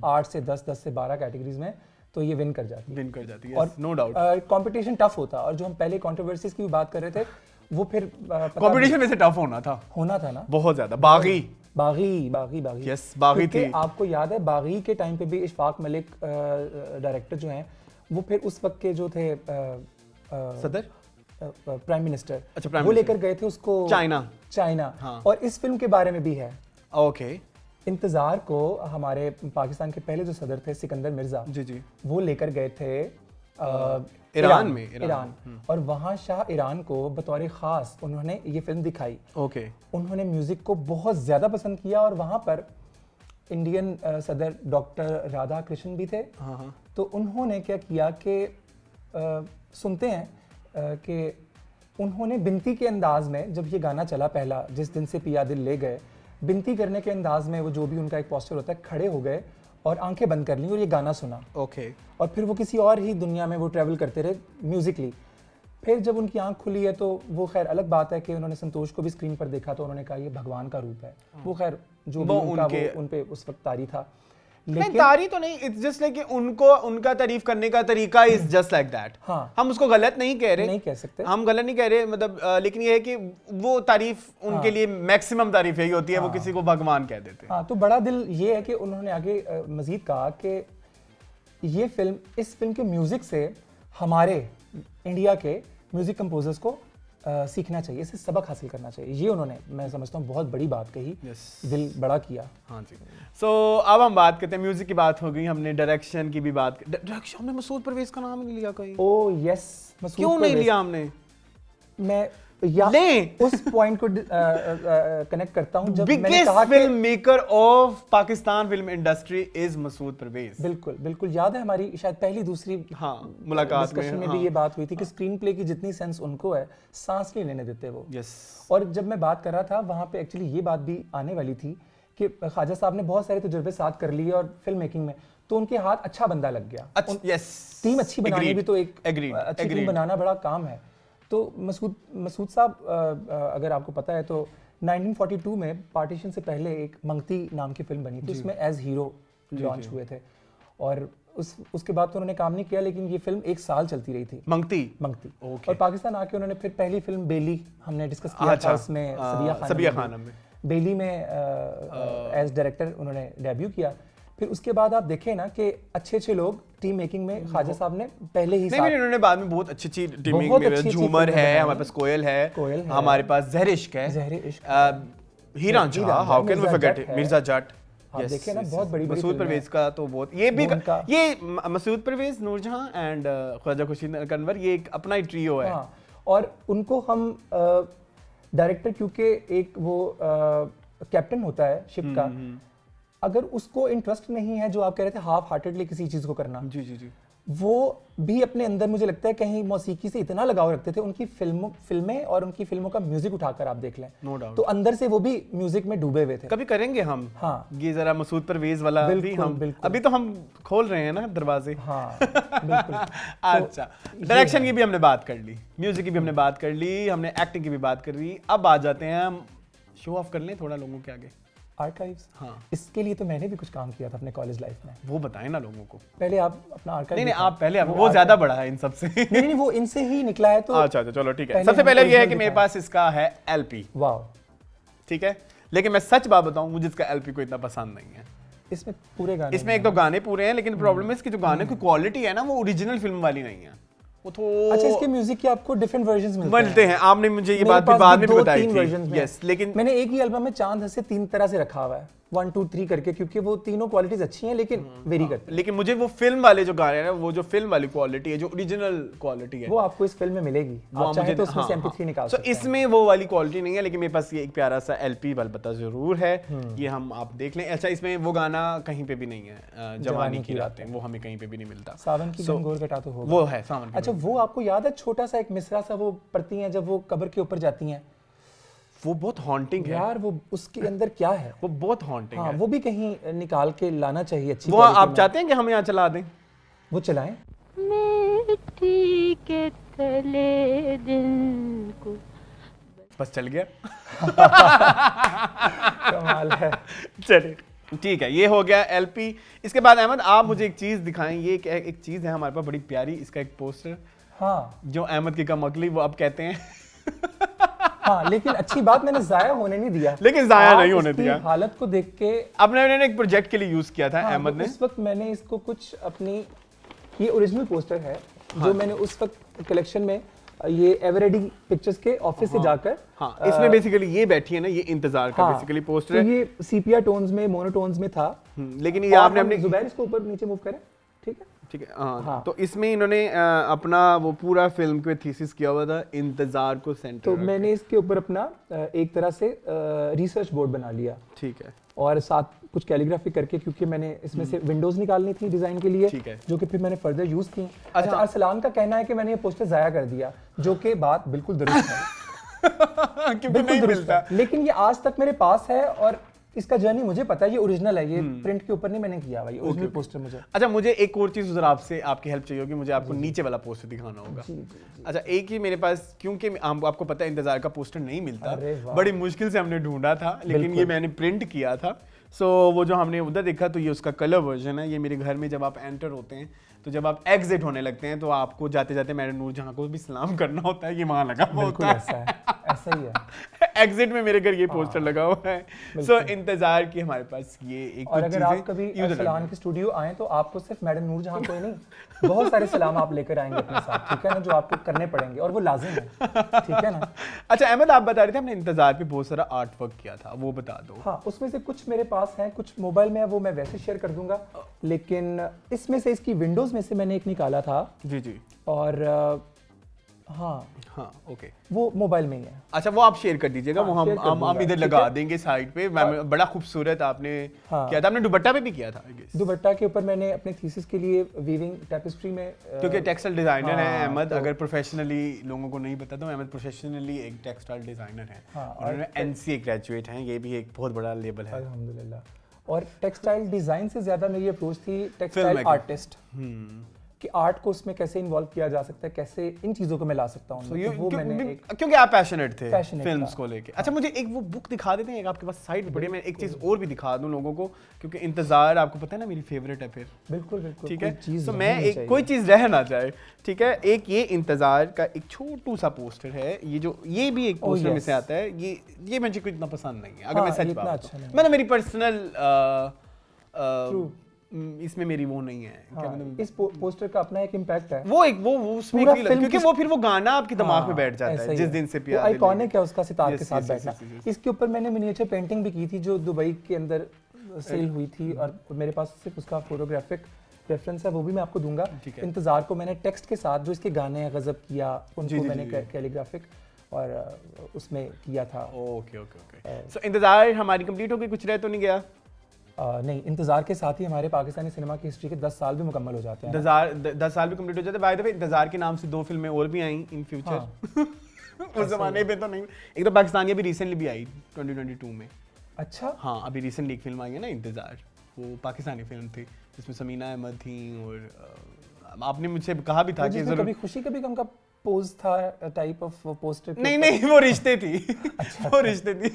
8 से 10, 10 से 12 कैटेगरीज में तो ये विन कर जाती विन कर जाती है, और नो डाउट। कंपटीशन टफ होता। और जो हम पहले कंट्रोवर्सीज की भी बात कर रहे थे, वो फिर कंपटीशन में से टफ होना था, होना था ना। बहुत ज्यादा। बागी, बागी यस बागी थी। क्योंकि आपको याद है बागी के टाइम पे भी इशफाक मलिक डायरेक्टर जो हैं, वो फिर उस वक्त के जो थे सदर, प्राइम मिनिस्टर, अच्छा, प्राइम वो मिनिस्टर। लेकर गए थे उसको चाइना। हाँ। और इस फिल्म के बारे में भी है। ओके, इंतजार को हमारे पाकिस्तान के पहले जो सदर थे सिकंदर मिर्जा, जी, वो लेकर गए थे ईरान। और वहाँ शाह ईरान को बतौर खास उन्होंने ये फिल्म दिखाई। ओके, उन्होंने म्यूजिक को बहुत ज्यादा पसंद किया और वहाँ पर इंडियन सदर डॉक्टर राधा कृष्ण भी थे। हाँ। तो उन्होंने क्या किया कि सुनते हैं कि उन्होंने बिनती के अंदाज में, जब ये गाना चला पहला, जिस दिन से पिया दिल ले गए, बिनती करने के अंदाज में वो जो भी उनका एक पोस्टर होता है, खड़े हो गए और आंखें बंद कर ली और ये गाना सुना। ओके, और फिर वो किसी और ही दुनिया में वो ट्रैवल करते रहे म्यूजिकली। फिर जब उनकी आंख खुली है तो वो खैर अलग बात है कि उन्होंने संतोष को भी स्क्रीन पर देखा तो उन्होंने कहा ये भगवान का रूप है। वो खैर जो भी उनका वो उन पे उस वक्त तारी था, लेकिन तारी तो नहीं, इट्स जस्ट लाइक उनको उनका तारीफ करने का तरीका इज जस्ट लाइक दैट। हाँ, हम उसको गलत नहीं कह रहे, नहीं कह सकते, हम गलत नहीं कह रहे, मतलब लेकिन ये है कि वो तारीफ उनके लिए मैक्सिमम तारीफ यही होती है, वो किसी को भगवान कह देते हैं। हाँ, तो बड़ा दिल ये है कि उन्होंने आगे मजीद कहा कि ये फिल्म, इस फिल्म के म्यूजिक से हमारे इंडिया के म्यूजिक कंपोजर्स को सीखना चाहिए, इससे सबक हासिल करना चाहिए। ये उन्होंने, मैं समझता हूँ, बहुत बड़ी बात कही। दिल बड़ा किया। हाँ जी। सो अब हम बात करते हैं, म्यूजिक की बात हो गई, हमने डायरेक्शन की भी बात, डायरेक्शन हमने मसूद परवेज का नाम नहीं लिया कहीं। ओह यस, क्यों नहीं लिया हमने? मैं उस पॉइंट को कनेक्ट करता हूं जब मैंने कहा कि film maker of Pakistan film industry is Masood Parvez. बिल्कुल याद है, हमारी शायद पहली दूसरी मुलाकात में भी ये बात हुई थी कि स्क्रीन प्ले की जितनी सेंस उनको है, सांस नहीं लेने देते वो। यस। और जब मैं बात कर रहा था वहां पे एक्चुअली ये बात भी आने वाली थी कि ख्वाजा साहब ने बहुत सारे तजुर्बे साथ कर लिए और फिल्म मेकिंग में, तो उनके हाथ अच्छा बंदा लग गया। टीम अच्छी बनानी भी तो एक अच्छी टीम बनाना बड़ा काम है। तो मसूद साहब, अगर आपको पता है तो 1942 में पार्टीशन से पहले एक मंगती नाम की फिल्म बनी थी, उसमें एज हीरो लॉन्च हुए थे। और उसके बाद तो उन्होंने काम नहीं किया, लेकिन ये फिल्म 1 साल चलती रही थी, मंगती। और पाकिस्तान आके उन्होंने फिर पहली फिल्म बेली, हमने डिस्कस किया था, उसमें सबिया खानम में बेली में एज डायरेक्टर उन्होंने डेब्यू किया। फिर उसके बाद आप देखें ना कि अच्छे लोग टीम मेकिंग में ख्वाजा साहब ने पहले ही नहीं, उन्होंने बाद में बहुत अच्छी टीम मेकिंग में, झूमर है हमारे पास, कोयल है हमारे पास, ज़हर इश्क है, हीरा झां, how can we forget Mirza Jatt. आप देखें ना, बहुत बड़ी मसूद परवेज का तो बहुत, ये भी ये मसूद परवेज, नूरजहां एंड ख्वाजा खुर्शीद अनवर, ये एक अपना ही ट्रियो है। और उनको हम डायरेक्टर, क्योंकि एक वो कैप्टन होता है शिप का, अगर उसको इंटरेस्ट नहीं है, जो आप कह रहे थे हाफ हार्टेडली किसी चीज को करना, जी, वो भी अपने अंदर, मुझे लगता है कहीं मौसीकी से इतना लगाव रखते थे, उनकी फिल्में और उनकी फिल्मों का म्यूजिक उठाकर आप देख लें, नो डाउट, तो अंदर से वो भी म्यूजिक में डूबे हुए थे। कभी करेंगे हम, हाँ, ये जरा मसूद परवेज वाला भी हम, अभी तो हम खोल रहे हैं ना दरवाजे। हाँ, बिल्कुल। अच्छा, डायरेक्शन की भी हमने बात कर ली, म्यूजिक की भी हमने बात कर ली, हमने एक्टिंग की भी बात कर ली। अब आ जाते हैं, हम शो ऑफ कर लें थोड़ा लोगों के आगे, आर्काइव्स। हाँ, इसके लिए तो मैंने भी कुछ काम किया था अपने कॉलेज लाइफ में। वो बताएं ना लोगों को। पहले आप अपना आर्काइव। नहीं, आप पहले, वो ज्यादा बड़ा है इन सब से। नहीं, वो इनसे ही निकला है तो। अच्छा, चलो ठीक है। सबसे पहले ये है कि मेरे पास इसका है एलपी। वाह, ठीक है, लेकिन मैं सच बात बताऊं, मुझे इसका एलपी को इतना पसंद नहीं है। इसमें पूरे गाने, इसमें एक तो गाने पूरे हैं, लेकिन प्रॉब्लम है इसकी जो गाने की क्वालिटी है ना, वो ओरिजिनल फिल्म वाली नहीं है। अच्छा, इसके म्यूजिक के आपको डिफरेंट वर्जन्स मिलते हैं। आपने मुझे ये बात भी बाद में भी बताई थी। यस, लेकिन मैंने एक ही एल्बम में चांद हंसे 3 तरह से रखा हुआ है। 1 2 3 करके, क्योंकि वो तीनों क्वालिटीज अच्छी हैं लेकिन वेरी करती हैं। लेकिन मुझे वो फिल्म वाले जो गाने हैं ना, वो जो फिल्म वाली क्वालिटी है, जो ओरिजिनल क्वालिटी है, वो आपको इस फिल्म में मिलेगी। आप चाहे तो उसमें से MP3 निकाल तो सकते हैं। इसमें वो वाली क्वालिटी नहीं है, लेकिन मेरे पास ये एक प्यारा सा LP वाला जरूर है, ये हम आप देख लें। अच्छा, इसमें वो गाना कहीं पे भी नहीं है, जवानी की रातें, वो हमें कहीं पे भी नहीं मिलता। सावन की घनघोर घटा तो होगा, वो है सावन की। अच्छा, वो आपको याद है छोटा सा एक मिसरा सा वो पढ़ती हैं जब वो कब्र के ऊपर जाती हैं? वो बहुत हॉन्टिंग है यार, वो उसके अंदर क्या है? वो बहुत हॉन्टिंग हाँ, है। वो भी कहीं निकाल के लाना चाहिए अच्छी वो quality आप में। चाहते हैं कि हम यहाँ चला दें? वो चलाएं। मिट्टी के तले दिल को बस चल गया। कमाल है। चलिए ठीक है, ये हो गया LP। इसके बाद अहमद आप मुझे एक चीज दिखाएं। ये एक चीज है हमारे पास बड़ी प्यारी, इसका एक पोस्टर, हाँ जो अहमद की कमकली वो अब कहते हैं। हाँ, लेकिन अच्छी बात, मैंने जाया होने नहीं दिया। लेकिन जाया आप नहीं होने इसकी दिया। हालत को देख के अपने मैंने एक प्रोजेक्ट के लिए यूज किया था, हाँ, अहमद ने। उस वक्त मैंने इसको कुछ अपनी, ये ओरिजिनल पोस्टर है जो मैंने उस वक्त कलेक्शन में ये एवरेडी पिक्चर्स के ऑफिस से जाकर, हाँ, इसमें बेसिकली ये बैठी है ना, ये इंतजार का हाँ, बेसिकली पोस्टर तो है। ये सीपिया टोन्स में, मोनोटोन्स में था। लेकिन ये और आपने हम अपने जुबैर इसको ऊपर नीचे मूव करें, ठीक है? ठीक है, हाँ, हाँ। तो इसमें इन्होंने अपना वो पूरा फिल्म पे थीसिस किया हुआ था, इंतजार को सेंटर तो रख के। मैंने इसके ऊपर अपना एक तरह से रिसर्च बोर्ड बना लिया ठीक है, और साथ कुछ कैलीग्राफी करके, क्योंकि मैंने इसमें से विंडोज निकालनी थी डिजाइन के लिए, ठीक है। जो कि फिर मैंने फर्दर यूज की। अच्छा, अरसलान का कहना है कि मैंने ये पोस्टर जाया कर दिया, जो कि बात बिल्कुल दुरुस्त है। क्योंकि बिल्कुल नहीं दुरुस्त मिलता। है, लेकिन ये आज तक मेरे पास है और इसका जर्नी मुझे पता है, ये ओरिजिनल है, ये प्रिंट के ऊपर नहीं मैंने किया हुआ, ये ओरिजिनल पोस्टर मुझे। अच्छा, मुझे एक और चीज उधर आपसे आपकी हेल्प चाहिए होगी, मुझे आपको नीचे वाला पोस्टर दिखाना होगा। अच्छा, एक ही मेरे पास, क्योंकि आपको पता है इंतजार का पोस्टर नहीं मिलता, अरे वाह। बड़ी मुश्किल से हमने ढूंढा था, लेकिन ये मैंने प्रिंट किया था। सो वो जो हमने उधर देखा, तो ये उसका कलर वर्जन है। ये मेरे घर में जब आप एंटर होते हैं, तो जब आप एग्जिट होने लगते हैं, तो आपको जाते जाते मैडम नूरजहां को भी सलाम करना होता है, ये वहां लगा हुआ बिल्कुल होता ऐसा है, ऐसा ही है। है। एग्जिट में मेरे घर ये पोस्टर लगा हुआ है। सो इंतजार की हमारे पास ये एक और कुछ अगर आप चीजें कभी ये उधर अरसलान के स्टूडियो आए तो आपको सिर्फ मैडम नूरजहां को ही नहीं, बहुत सारे सलाम आप लेकर आएंगे अपने साथ, ठीक है ना, जो आपको करने पड़ेंगे और वो लाजिम है, ठीक है ना। अच्छा अहमद, आप बता रहे थे हमने इंतजार पे बहुत सारा आर्ट वर्क किया था, वो बता दो। हाँ, उसमें से कुछ मेरे पास है, कुछ मोबाइल में है, वो मैं वैसे शेयर कर दूंगा, लेकिन इसमें से, इसकी विंडोज में से मैंने एक निकाला था, जी जी, और हाँ, हाँ, ओके। वो मोबाइल में ही है। अच्छा, वो आप शेयर कर दीजिएगा, हाँ, वो शेयर कर हम दूंगा, इधर ठीक लगा है। देंगे साइड पे। बड़ा खूबसूरत आपने हाँ। किया था, आपने दुपट्टा पे भी किया था I guess। दुपट्टा के ऊपर मैंने अपने थीसिस के लिए वीविंग टेपेस्ट्री में, क्योंकि टेक्सटाइल डिजाइनर है हाँ, अहमद, तो- अगर प्रोफेशनली लोगों को नहीं पता तो अहमद प्रोफेशनली एक टेक्सटाइल डिजाइनर है, हाँ, और उन्होंने NCA ग्रेजुएट हैं, ये भी एक बहुत बड़ा लेबल है। अल्हम्दुलिल्लाह। और टेक्सटाइल डिजाइन से ज्यादा मेरी अप्रोच थी टेक्सटाइल Filmmaking। आर्टिस्ट, कि आर्ट को उसमें कैसे इन्वॉल्व किया जा सकता है, कैसे इन चीजों को मैं ला सकता हूँ, तो वो मैंने एक, क्योंकि आप पैशनेट थे Passionate फिल्म्स था। को लेके। अच्छा, मुझे एक वो बुक दिखा देते हैं, एक आपके पास साइट पड़ी है, मैं एक चीज और भी दिखा दूं लोगों को, क्योंकि इंतजार आपको पता है ना मेरी फेवरेट है फिर। बिल्कुल बिल्कुल, ठीक कोई है, चीज़ तो रहनी मैं नहीं एक चाहिए। कोई चीज रह ना जाए, ठीक है। एक ये इंतजार का एक छोटू सा पोस्टर है, ये भी एक पोस्टर में yes। से आता है। ये मुझे कोई इतना पसंद नहीं है, अगर हाँ, मैं सच ये इतना बात अच्छा बताऊं। नहीं है। मैंने मेरी पर्सनल इसमें मेरी वो नहीं है, क्या हाँ, मतलब इस पोस्टर का अपना एक इम्पैक्ट है, वो उसमें पूरा feel है, फिल्म क्योंकि किस- वो फिर वो गाना आपके दिमाग में हाँ, बैठ जाता ऐसा है ही जिस दिन से वो प्यार आइकॉनिक है उसका सितार Yes, के साथ yes, बैठना। yes, yes, इसके ऊपर मैंने मिनिएचर पेंटिंग भी की थी जो दुबई के अंदर सेल हुई थी, और मेरे पास सिर्फ उसका फोटोग्राफिक रेफरेंस है, वो भी मैं आपको दूंगा। ठीक है। इंतजार को मैंने टेक्स्ट के साथ, जो इसके गाने हैं, गजब किया, जी, उनको जी, मैंने जी, जी। कैलीग्राफिक और उसमें किया था। Okay okay okay. सो इंतजार हमारी कंप्लीट हो गई, कुछ रह तो नहीं गया? नहीं, इंतजार के साथ ही हमारे पाकिस्तानी सिनेमा की हिस्ट्री के 10 साल भी मुकम्मल हो जाते हैं। 10 साल भी कंप्लीट हो जाते। बाय द वे, इंतजार के नाम से 2 फिल्में और भी आई इन फ्यूचर। उस जमाने पे तो नहीं, एक तो पाकिस्तानी अभी रिसेंटली भी आई 2022 में। अच्छा, हाँ, अभी रिसेंटली एक फिल्म आई है ना इंतजार, वो पाकिस्तानी फिल्म थी जिसमें समीना अहमद थी, और आपने मुझसे कहा भी था कि जिसमें कभी खुशी कभी गम का पोज था, टाइप ऑफ पोस्टर। नहीं, वो रिश्ते थी। वो रिश्ते थी।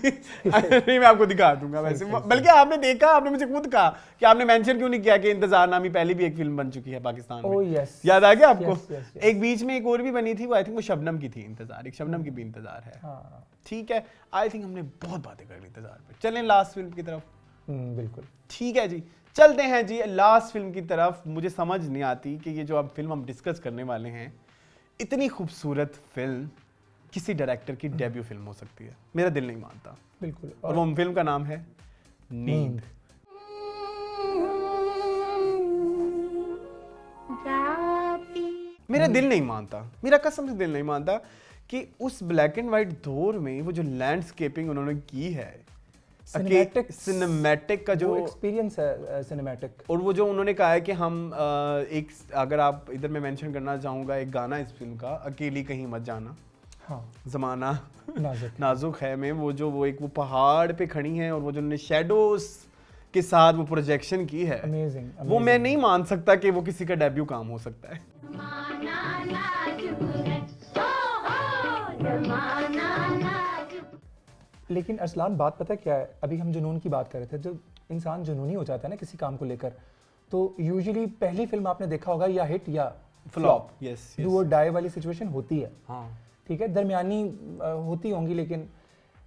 नहीं, मैं आपको दिखा दूंगा वैसे। बल्कि आपने देखा, आपने मुझे खुद कहा कि आपने मेंशन क्यों नहीं किया कि इंतजार नामी पहले भी एक फिल्म बन चुकी है पाकिस्तान में। ओह यस, याद आ गया आपको? yes, yes, yes। एक बीच में एक और भी बनी थी, वो आई थिंक वो शबनम की थी इंतजार, एक शबनम की भी इंतजार है। हाँ, ठीक है, आई थिंक हमने बहुत बातें कर ली इंतजार पे। चलें लास्ट फिल्म की तरफ। बिल्कुल। ठीक है जी, चलते हैं जी लास्ट फिल्म की तरफ। मुझे समझ नहीं आती कि ये जो अब फिल्म हम डिस्कस करने वाले हैं, इतनी खूबसूरत फिल्म किसी डायरेक्टर की डेब्यू फिल्म हो सकती है, मेरा दिल नहीं मानता। बिल्कुल। और वो फिल्म का नाम है नींद। मेरा दिल नहीं मानता, मेरा कसम से दिल नहीं मानता कि उस ब्लैक एंड व्हाइट दौर में वो जो लैंडस्केपिंग उन्होंने की है, सिनेमैटिक का जो एक्सपीरियंस है सिनेमैटिक, और वो जो उन्होंने कहा है कि हम एक, अगर आप इधर मैं मेंशन करना चाहूँगा एक गाना इस फिल्म का, अकेली कहीं मत जाना, हाँ जमाना नाजुक नाजुक है में वो जो वो एक वो पहाड़ पे खड़ी हैं और वो जो उन्होंने शेडोज के साथ वो प्रोजेक्शन की है, अमेजिंग, वो मैं नहीं मान सकता कि वो किसी का डेब्यू काम हो सकता है। लेकिन अरसलान बात पता क्या है, अभी हम जुनून की बात कर रहे थे, जब इंसान जुनूनी हो जाता है ना किसी काम को लेकर, तो यूजुअली पहली फिल्म आपने देखा होगा या हिट या फ्लॉप, यस, डू और डाई वाली सिचुएशन होती है, हाँ ठीक है, दरमियानी होती होंगी, लेकिन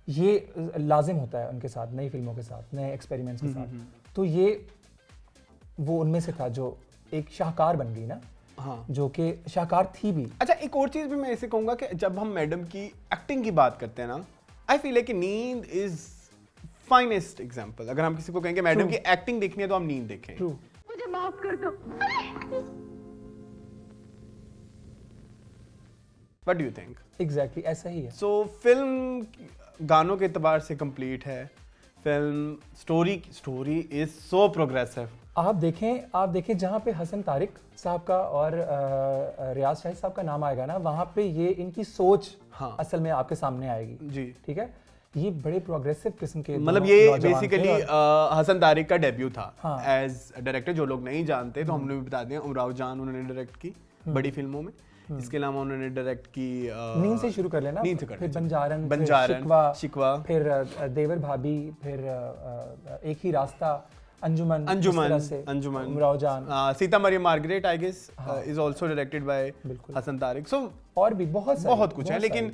ये लाजिम होता है उनके साथ, नई फिल्मों के साथ, नए एक्सपेरिमेंट्स के साथ। तो ये वो उनमें से था जो एक शाहकार बन गई ना, हाँ, जो कि शाहकार थी भी। अच्छा एक और चीज भी मैं ऐसे कहूंगा कि जब हम मैडम की एक्टिंग की बात करते हैं ना, आई फील है कि नींद इज फाइनेस्ट एग्जांपल। अगर हम किसी को कहेंगे मैडम की एक्टिंग देखनी है तो हम नींद देखें। ट्रू, मुझे माफ कर दो। What do you think? Exactly ऐसा ही है। सो फिल्म गानों के एतबार से कंप्लीट है, film story is so progressive. आप देखें जहाँ पे हसन तारिक साहब का और रियाज शाहिद साहब का नाम आएगा ना, वहाँ पे ये इनकी सोच हाँ, असल में आपके सामने आएगी जी, ठीक है। ये बड़े प्रोग्रेसिव किस्म के मतलब ये नौजवान थे बेसिकली और- हसन तारिक का डेब्यू था हाँ। As director. जो लोग नहीं जानते तो हमने भी बता दिया, उमराव जान उन्होंने डायरेक्ट की बड़ी फिल्मों में। इसके अलावा उन्होंने डायरेक्ट की नींद से शुरू कर लेना, नींद से कर फिर लेना। बंजारन, बंजारन, शिकवा, फिर देवर भाभी, फिर एक ही रास्ता, Anjuman, Umrao Jaan, Sita Mariam Margaret I guess is also directed by बिल्कुल। हसन तारिक। सो और भी बहुत कुछ है, लेकिन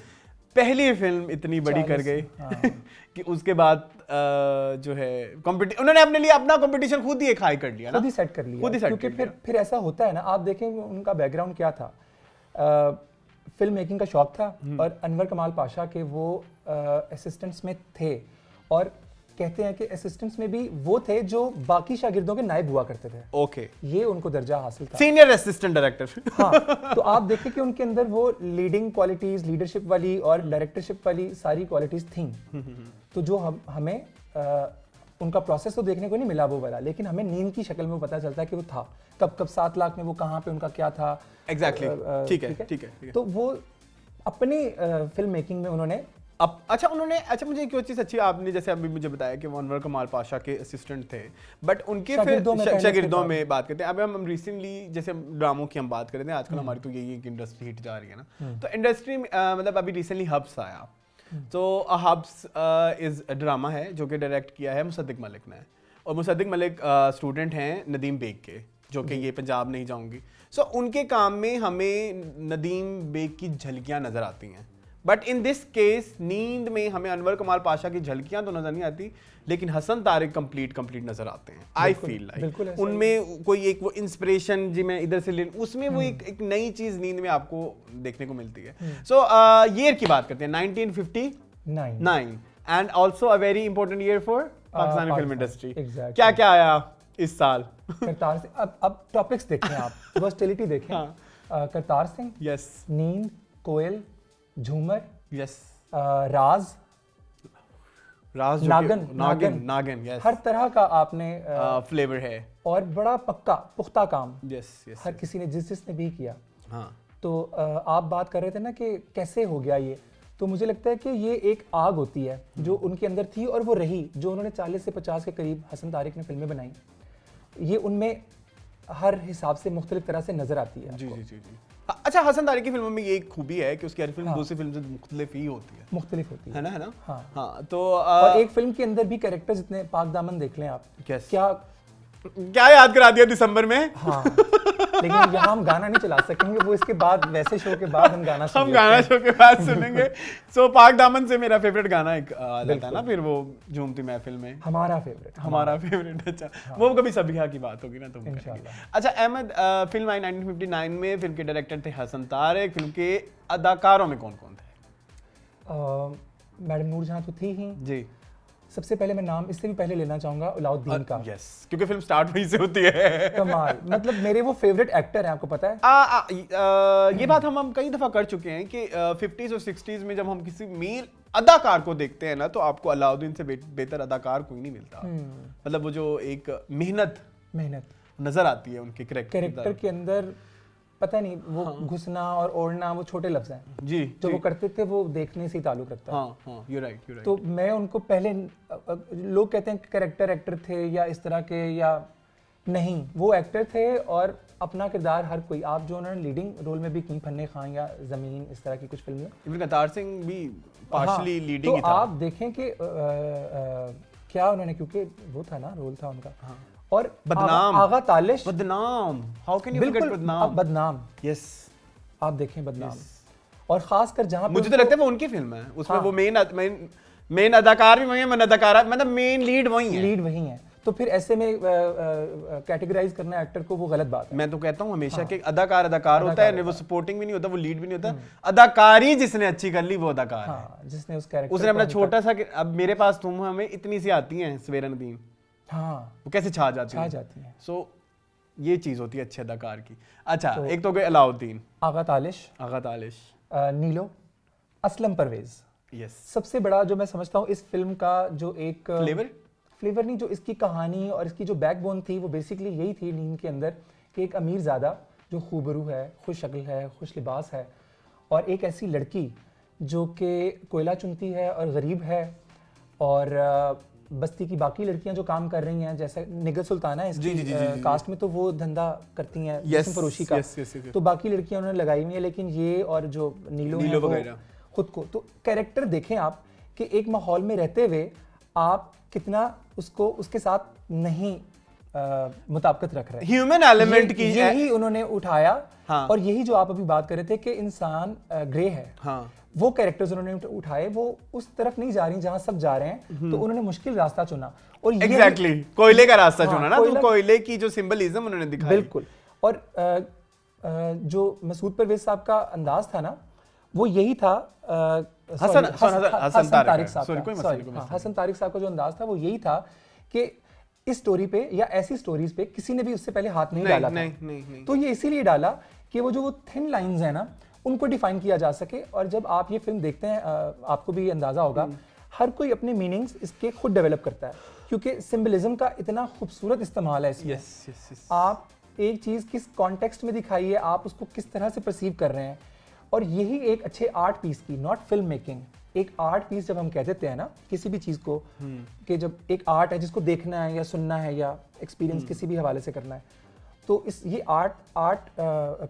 पहली फिल्म इतनी बड़ी कर गए कि उसके बाद जो है उन्होंने अपने लिए अपना कंपटीशन खुद ही एक हाई कर लिया ना, खुद ही सेट कर लिया, खुद ही सेट क्योंकि कर लिया। फिर ऐसा होता है ना, आप देखें उनका बैकग्राउंड क्या था, फिल्म मेकिंग का शौक था, और अनवर कमाल पाशा के वो असिस्टेंट्स में थे, और कहते हैं कि असिस्टेंट्स में भी वो थे जो बाकी शागिर्दों के नायब हुआ करते थे। ओके, ये उनको दर्जा हासिल था, सीनियर असिस्टेंट डायरेक्टर। हाँ, तो आप देखें कि उनके अंदर वो लीडिंग क्वालिटीज, लीडरशिप वाली और डायरेक्टरशिप वाली सारी क्वालिटीज थीं। तो जो हमें उनका प्रोसेस तो देखने को नहीं मिला वो वाला, लेकिन हमें नींद की शक्ल में पता चलता है कि वो था कब 7 लाख में वो कहाँ पे उनका क्या था। एग्जैक्टली, ठीक है। तो वो अपनी फिल्म मेकिंग में उन्होंने अच्छा मुझे एक और चीज अच्छी, आपने जैसे अभी मुझे बताया कि वो अनवर कमाल पाशा के असिस्टेंट थे, बट उनके फिर शागिर्दों में बात करते हैं। अब हम रिसेंटली जैसे ड्रामों की हम बात कर रहे थे, आजकल हमारी तो यही एक इंडस्ट्री हिट जा रही है ना, तो इंडस्ट्री में मतलब अभी रिसेंटली हब्स आया, तो हब्स इज ड्रामा है जो कि डायरेक्ट किया है मुसद्दिक मलिक ने, और मुसद्दिक मलिक स्टूडेंट हैं नदीम बेग के, जो कि ये पंजाब नहीं जाऊंगी। सो उनके काम में हमें नदीम बेग की झलकियां नजर आती हैं, बट इन दिस केस नींद में हमें अनवर कमाल पाशा की झलकियां तो नजर नहीं आती, लेकिन हसन तारिक कंप्लीट नजर आते हैं। आई फील लाइक उनमें कोई एक वो इंस्पिरेशन जी मैं इधर से ले, उसमें वो एक नई चीज नींद में आपको देखने को मिलती है। सो ईयर की बात करते हैं 1959, and also a very important year for Pakistani film industry. क्या क्या आया इस साल? करतार सिंह, अब टॉपिक्स देखें आप, वर्सटिलिटी देखें। करतार सिंह, यस, नींद, कोयल, झूमर, यस, राज, नागिन, यस, हर तरह का आपने फ्लेवर है, और बड़ा पुख्ता काम, यस, हर किसी ने जिसने भी किया। हाँ, तो आप बात कर रहे थे ना कि कैसे हो गया ये, तो मुझे लगता है कि ये एक आग होती है जो उनके अंदर थी और वो रही, जो उन्होंने 40 से 50 के करीब हसन तारिक ने फिल्में बनाई, ये उनमें हर हिसाब से मुख्तलिफ तरह से नजर आती है। जी। अच्छा, हसन तारिक की फिल्मों में ये एक खूबी है कि उसकी हर फिल्म दूसरी फिल्म से मुख्तलिफ ही होती है, मुख्तलिफ है ना। हाँ, तो और एक फिल्म के अंदर भी कैरेक्टर जितने पाक दामन देख लें आप, क्या याद करा दिया दिसंबर में। हाँ, लेकिन यहाँ हम गाना नहीं चला सकेंगे, वो इसके बाद वैसे शो के बाद हम गाना शो के बाद सुनेंगे। सो पाक दामन से मेरा फेवरेट गाना एक आता है ना, फिर वो झूमती महफिल में, हमारा फेवरेट। अच्छा, वो कभी सबिहा की बात होगी ना तो इंशाल्लाह। अच्छा अहमद, फिल्म आई 1959 में, फिल्म के डायरेक्टर थे हसन तारिक, फिल्म के अदाकारों में कौन कौन थे? मैडम नूरजहां तो थी ही जी, सबसे पहले मैं नाम इससे भी पहले लेना चाहूंगा अलाउद्दीन का। यस, क्योंकि फिल्म स्टार्ट वहीं से होती है। कमाल, मतलब मेरे वो फेवरेट एक्टर हैं, आपको पता है। ये बात हम कई दफा कर चुके हैं कि 50s और 60s में जब हम किसी मेल अदाकार को देखते हैं ना, तो आपको अलाउद्दीन से बेहतर अदाकार कोई नहीं मिलता। मतलब वो जो एक मेहनत नजर आती है उनके कैरेक्टर के अंदर, पता नहीं वो घुसना और ओढ़ना, वो छोटे लफ्ज हैं जी, जो वो करते थे, वो देखने से ही ताल्लुक रखता है। हाँ, you're right। तो मैं उनको पहले, लोग कहते हैं कैरेक्टर एक्टर थे या इस तरह के, या नहीं, वो एक्टर थे और अपना किरदार हर कोई, आप जो उन्होंने लीडिंग रोल में भी की, फन्ने खान या जमीन, इस तरह की कुछ फिल्में, इवन करतार सिंह भी पार्शली लीडिंग तो ही था। आप देखें कि क्या उन्होंने, क्योंकि वो था ना, रोल था उनका। और बदनाम, आगा तालिश, बदनाम, हाउ कैन यू फॉरगेट बदनाम? बदनाम, यस, आप देखें बदनाम। और खासकर जहां मुझे तो लगता है वो उनकी फिल्म है, उसमें वो मेन अदाकार भी वही है, मतलब मेन लीड वही है। तो फिर ऐसे में कैटेगराइज करना एक्टर को, वो गलत बात है। मैं तो कहता हूँ हमेशा कि अदाकार होता है, वो सपोर्टिंग भी नहीं होता, वो लीड भी नहीं होता। अदाकारी जिसने अच्छी कर ली वो अदाकार है, जिसने उस कैरेक्टर, उसने अपना छोटा सा, अब मेरे पास तुम हमें इतनी सी आती हैं सवेरा नदीम, हाँ, वो कैसे छा जाती है। सो ये चीज होती है अच्छे अदाकार की। अच्छा, एक तो गए अलाउद्दीन, आगा तालिश, नीलो, असलम परवेज। यस, सबसे बड़ा जो मैं समझता हूँ इस फिल्म का, जो एक फ्लेवर नहीं, जो इसकी कहानी और इसकी जो बैकबोन थी, वो बेसिकली यही थी नींद के अंदर, कि एक अमीरजादा जो खूबरू है, खुश शक्ल है, खुश लिबास है, और एक ऐसी लड़की जो कि कोयला चुनती है और गरीब है, और बस्ती की बाकी लड़कियां जो काम कर रही हैं, जैसे निगत सुल्ताना है इसकी कास्ट में, तो वो धंधा करती हैं जिस्म फरोशी का। तो बाकी लड़कियां उन्होंने लगाई हुई हैं, लेकिन ये और जो नीलो वगैरह खुद को, तो कैरेक्टर देखें आप कि एक माहौल में रहते हुए आप कितना उसको उसके साथ नहीं मुताबिकत रख रहे हैं। ह्यूमन एलिमेंट की यही उन्होंने उठाया। और यही जो आप अभी बात कर रहे थे कि इंसान ग्रे है, वो कैरेक्टर्स उन्होंने उठाए, वो उस तरफ नहीं जा रही जहां सब जा रहे हैं, तो उन्होंने मुश्किल रास्ता चुना। और एग्जैक्टली कोयले का रास्ता चुना ना, तो कोयले की जो सिंबलिज्म उन्होंने दिखाया, बिल्कुल। और जो मसूद परवेज साहब का अंदाज था ना, वो यही था, हसन तारिक साहब का जो अंदाज था वो यही था कि इस स्टोरी पे या ऐसी स्टोरीज पे किसी ने भी उससे पहले हाथ नहीं डाला था। तो ये इसीलिए डाला कि वो जो थिन लाइंस है ना, उनको डिफाइन किया जा सके। और जब आप ये फिल्म देखते हैं, आपको भी अंदाजा होगा, हर कोई अपने मीनिंग्स इसके खुद डेवलप करता है, क्योंकि सिंबलिज्म का इतना खूबसूरत इस्तेमाल है इसमें। आप एक चीज किस कॉन्टेक्स्ट में दिखाई है, आप उसको किस तरह से परसीव कर रहे हैं। और यही एक अच्छे आर्ट पीस की, नॉट फिल्म मेकिंग, एक आर्ट पीस जब हम कह देते हैं ना किसी भी चीज को, कि जब एक आर्ट है जिसको देखना है या सुनना है या एक्सपीरियंस किसी भी हवाले से करना है, तो ये आर्ट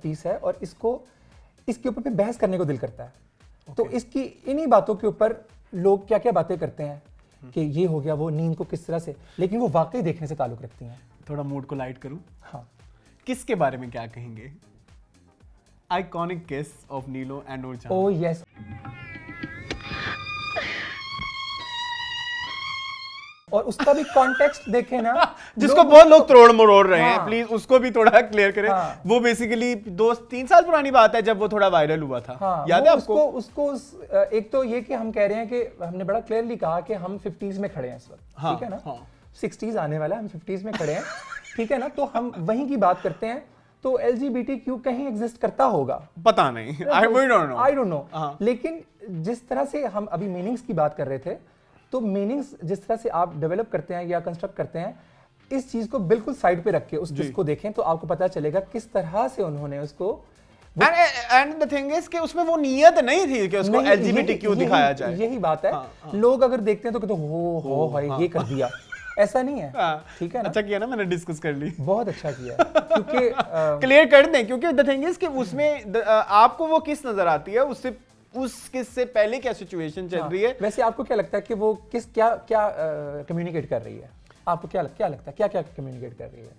पीस है, और इसके ऊपर पे बहस करने को दिल करता है। तो इसकी इन्हीं बातों के ऊपर लोग क्या क्या बातें करते हैं कि ये हो गया, वो नींद को किस तरह से, लेकिन वो वाकई देखने से ताल्लुक रखती हैं। थोड़ा मूड को लाइट करूं, हाँ, किसके बारे में क्या कहेंगे? आइकॉनिक किस ऑफ नीलो एंड नूरजहां। ओह यस, और उसका भी कॉन्टेक्स्ट देखें ना, जिसको बहुत लोग तोड़ मरोड़ रहे हैं, प्लीज उसको भी थोड़ा क्लियर करें। वो बेसिकली 2-3 साल पुरानी बात है जब वो थोड़ा वायरल हुआ था, याद है आपको? उसको एक तो ये कि हम कह रहे हैं कि हमने बड़ा क्लियरली कहा कि हम 50s में खड़े हैं इस वक्त, ठीक है ना, 60s आने वाला है, हम 50s में खड़े हैं, ठीक है ना। तो हम वहीं की बात करते हैं। तो LGBTQ कहीं एग्जिस्ट करता होगा, पता नहीं, आई डोंट नो। लेकिन जिस तरह से हम अभी मीनिंग्स की बात कर रहे थे, तो मीनिंग्स जिस तरह से आप डेवलप करते हैं या कंस्ट्रक्ट करते हैं, इस चीज को बिल्कुल साइड पे रख के उस चीज को देखें, तो आपको पता चलेगा किस तरह से उन्होंने उसको। एंड द थिंग इज कि उसमें वो नियत नहीं थी कि उसको LGBTQ दिखाया जाए। यही बात है। लोग अगर देखते हैं तो कहते हो भाई ये कर दिया, ऐसा नहीं है, ठीक है ना। अच्छा किया ना मैंने डिस्कस कर ली, बहुत अच्छा किया, क्योंकि क्लियर कर दें, क्योंकि द थिंग इज कि उसमें आपको वो किस नजर आती है, उससे उस किस से पहले क्या सिचुएशन चल रही है। वैसे आपको क्या लगता है कि वो क्या कम्युनिकेट कर रही है? आपको क्या लगता है क्या कम्युनिकेट कर रही है?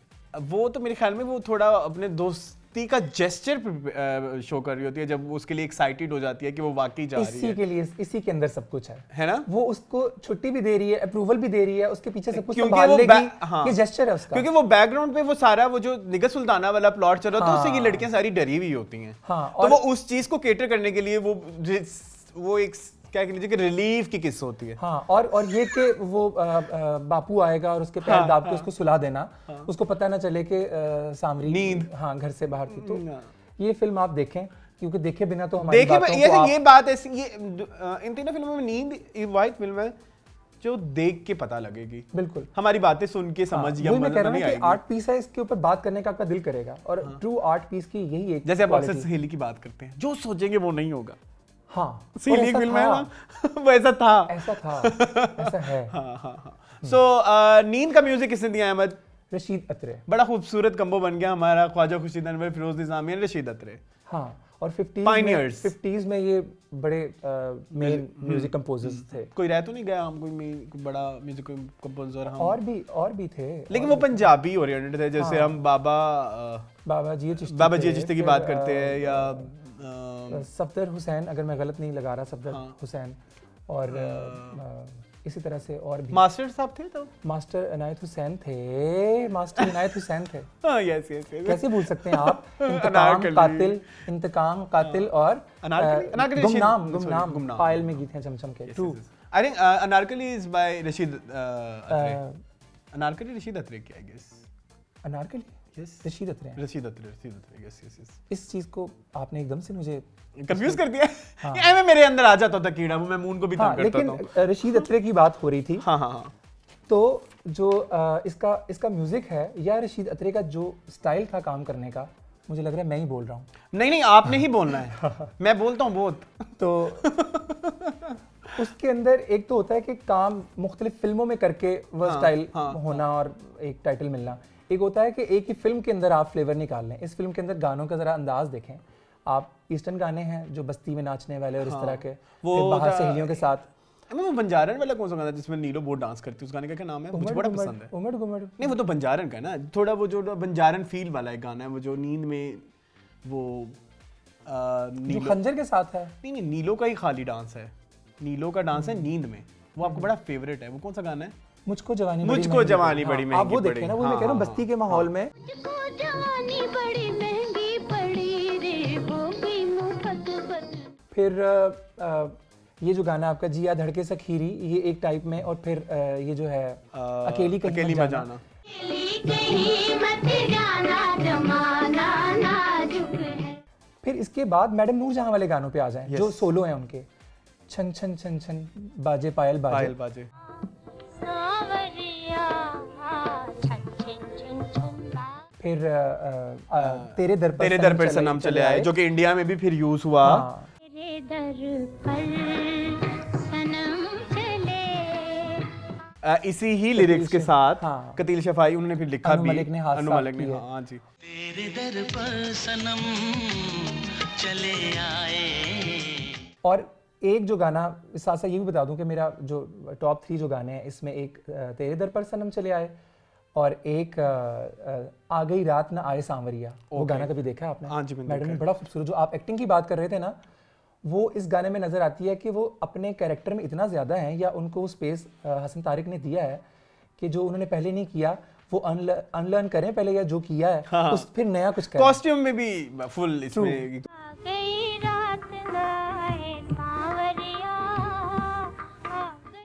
वो तो मेरे ख्याल में वो थोड़ा अपने दोस्ती का जेस्चर शो कर रही होती है, जब उसके लिए एक्साइटेड हो जाती है कि वो वाकई जा रही है। इसी के लिए, इसी के अंदर सब कुछ है ना। वो उसको छुट्टी भी दे रही है, अप्रूवल भी दे रही है, उसके पीछे सब कुछ संभाल लेगी, ये जेस्चर है उसका। क्योंकि वो बैकग्राउंड पे वो सारा वो जो निगत सुल्ताना वाला प्लॉट चल रहा है, तो उससे ये लड़कियां सारी डरी हुई होती हैं। तो वो उस चीज को केटर करने के लिए वो एक क्या कह लीजिए कि रिलीफ की किस होती है। हाँ, और ये कि वो बापू आएगा और उसके पैर दाब के उसको सुला देना, उसको पता ना चले कि सामरी नींद हाँ घर से बाहर थी। तो ये फिल्म आप देखें, क्योंकि देखे बिना तो हमारी बातों को आप ये बात ऐसी, ये इन तीनों फिल्मों में नींद वाइट फिल्म है जो देख के पता लगेगी, बिल्कुल हमारी बातें सुन के समझ या वही मैं कह रहा हूँ नहीं कि आएगी। आर्ट पीस है, इसके ऊपर बात करने का आपका दिल करेगा, और ट्रू आर्ट पीस की यही एक जैसे आप अक्सर quality। सहेली की बात करते हैं, जो सोचेंगे वो नहीं होगा। हाँ, और सहेली ऐसा फिल्म है था, ना वो ऐसा था। ऐसा है। हाँ। सो नींद का म्यूजिक किसने दिया अहमद? रशीद अत्रे। बड़ा खूबसूरत कंबो बन गया हमारा, ख्वाजा खुर्शीद अनवर, फिरोज निजामी, रशीद अत्रे। हाँ, और 50s में ये बड़े मेन म्यूजिक कंपोजर्स थे। कोई रह तो नहीं गया हम, कोई बड़ा म्यूजिक कंपोजर हम? और भी थे, लेकिन वो पंजाबी ओरिएंटेड थे, जैसे हम बाबा जी चिश्ती की बात करते हैं, या सफदर हुसैन, अगर मैं गलत नहीं लगा रहा, सफदर हुसैन, और इसी तरह से और भी। मास्टर साहब थे तो? मास्टर इनायत हुसैन थे, मास्टर इनायत हुसैन थे। यस कैसे भूल सकते हैं आप? इंतकाम कातिल और गुमनाम पायल में गीत हैं चमचम के। True. I think Anarkali is by Rashid Attre. Anarkali Rashid Attre की, I guess. Anarkali yes, Rashid Attre. Yes. इस चीज को आपने एकदम से मुझे कंफ्यूज कर दिया। ये मेरे अंदर आ जाता था कीड़ा, वो मैं मून को भी तंग करता था। लेकिन रशीद अत्रे की बात हो रही थी। हाँ। तो जो इसका म्यूजिक है, या रशीद अत्रे का जो स्टाइल था काम करने का, मुझे लग रहा है मैं ही बोल रहा हूँ। नहीं, आपने ही बोलना है। मैं बोलता हूँ बहुत। तो उसके अंदर एक तो होता है कि काम मुख्तलिफ फिल्मों में करके वह स्टाइल होना और एक टाइटल मिलना, एक होता है कि एक ही फिल्म के अंदर आप फ्लेवर निकाल लें। इस फिल्म के अंदर गानों का जरा अंदाज देखें आप, ईस्टर्न गाने हैं जो बस्ती में नाचने वाले और इस तरह के, वो बाहर सहेलियों के साथ। वो बंजारन वाला कौन सा गाना जिसमें नीलो बहुत डांस करती है, उस गाने का क्या नाम है? मुझे बड़ा पसंद है। उमड़ घुमड़। नहीं, वो तो बंजारन का है ना, थोड़ा वो जो बंजारन फील वाला एक गाना है, वो जो नींद में वो जो खंजर के साथ है। नहीं, नीलो का ही खाली डांस है, नीलो का डांस है नींद में, वो आपको बड़ा फेवरेट है। वो कौन सा गाना है? मुझको जवानी बड़ी महंगी। आप वो देखें ना, वो मैं कह रहा हूँ बस्ती के माहौल में। फिर ये जो गाना आपका जिया धड़के सखीरी, ये एक टाइप में, और फिर ये जो है अकेली मत जाना। फिर इसके बाद मैडम नूरजहां वाले गानों पे आ जाएं, जो सोलो हैं उनके, छन छन छन छन बाजे पायल बाजे। फिर तेरे दर पर सनम चले आए, जो कि इंडिया में भी फिर यूज हुआ। तेरे दर पर सनम चले। इसी ही लिरिक्स के साथ हाँ। कतील शफाई उन्होंने फिर लिखा भी, अनु मलिक ने। हाँ जी। तेरे दर पर सनम चले आए। और एक जो गाना, साथ साथ ये भी बता दूं कि मेरा जो टॉप 3 जो गाने हैं, इसमें एक तेरे दर पर सनम चले आए, और एक आ गई रात ना आए सांवरिया। वो गाना कभी देखा है आपने? हाँ जी, मैडम ने बड़ा खूबसूरत, जो आप एक्टिंग की बात कर रहे थे ना, वो इस गाने में नजर आती है कि वो अपने कैरेक्टर में इतना ज्यादा है, या उनको वो स्पेस हसन तारिक ने दिया है कि जो उन्होंने पहले नहीं किया वो अनलर्न करें पहले, या जो किया है उस फिर नया कुछ करें। कॉस्ट्यूम में भी फुल इसमें।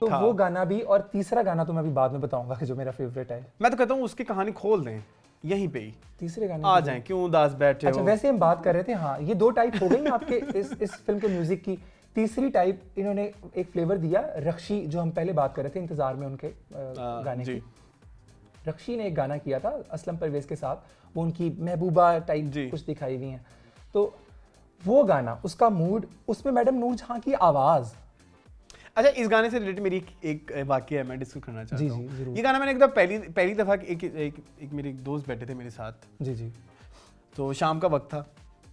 तो वो गाना भी, और तीसरा गाना तो मैं अभी बाद में बताऊंगा कि जो मेरा फेवरेट है। मैं तो कहता हूँ उसकी कहानी खोल दें यहीं पे ही, तीसरे गाने आ जाएं, क्यों उदास बैठे हो। अच्छा, वैसे हम बात कर रहे थे, हाँ, ये 2 टाइप हो गई ना आपके इस फिल्म के म्यूजिक की। तीसरी टाइप इन्होंने एक फ्लेवर दिया, रक्षी, जो हम पहले बात कर रहे थे इंतजार में उनके गाने की। रक्षी ने एक गाना किया था असलम परवेज के साथ, वो उनकी महबूबा टाइप कुछ दिखाई हुई है। तो वो गाना, उसका मूड, उसमें मैडम नूरजहां की आवाज। अच्छा, इस गाने से रिलेटेड मेरी एक वाकया है, मैं डिस्कस करना चाहता हूँ। जी, जरूर। ये गाना मैंने एक दफा पहली दफा एक मेरे एक दोस्त बैठे थे मेरे साथ। जी। तो शाम का वक्त था,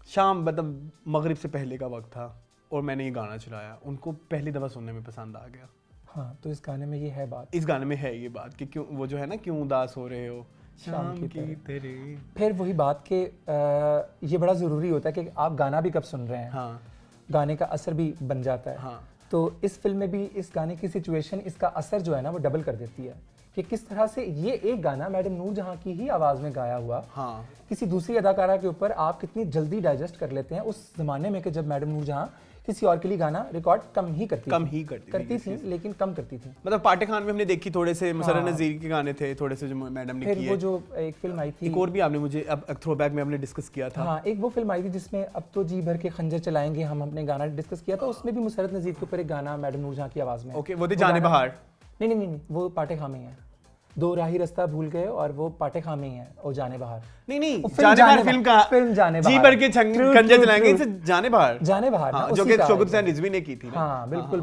शाम मतलब मगरिब से पहले का वक्त था, और मैंने ये गाना चलाया, उनको पहली दफा सुनने में पसंद आ गया। हाँ, तो इस गाने में ये है बात, इस गाने में है ये बात कि क्यों, वो जो है ना, क्यों उदास हो रहे हो शाम की तेरे। फिर वही बात कि ये बड़ा ज़रूरी होता है कि आप गाना भी कब सुन रहे हैं। हाँ, गाने का असर भी बन जाता है। हाँ। तो इस फिल्म में भी इस गाने की सिचुएशन इसका असर जो है ना वो डबल कर देती है, कि किस तरह से ये एक गाना मैडम नूरजहां की ही आवाज़ में गाया हुआ, किसी दूसरी अदाकारा के ऊपर आप कितनी जल्दी डाइजेस्ट कर लेते हैं। उस ज़माने में कि जब मैडम नूरजहां किसी और के लिए गाना रिकॉर्ड कम ही करती थी लेकिन कम करती थी। मतलब पाटे खान में हमने देखी, थोड़े से मुसर्रत नज़ीर के गाने थे, थोड़े से जो मैडम ने फिर किए। वो जो एक फिल्म आई थी, एक और भी आपने मुझे अब थ्रोबैक में हमने डिस्कस किया था। हाँ, एक वो फिल्म आई थी जिसमें अब तो जी भर के खंजर चलाएंगे हम अपने गाना डिस्कस किया था, उसमें भी मुसर्रत नज़ीर के ऊपर एक गाना मैडम नूरजहां की आवाज़ में। ओके, वो थी जाने बहार। नहीं, वो पाटे खां में ही है। दो राही रास्ता भूल गए और वो पाटे खां में ही है, और जाने बहार। नहीं, जाने बहार फिल्म का जाने जी भर के खंजर चलाएंगे, इसे जाने बहार हाँ, जो कि शौकत हुसैन रिजवी ने की थी ना। हाँ, बिल्कुल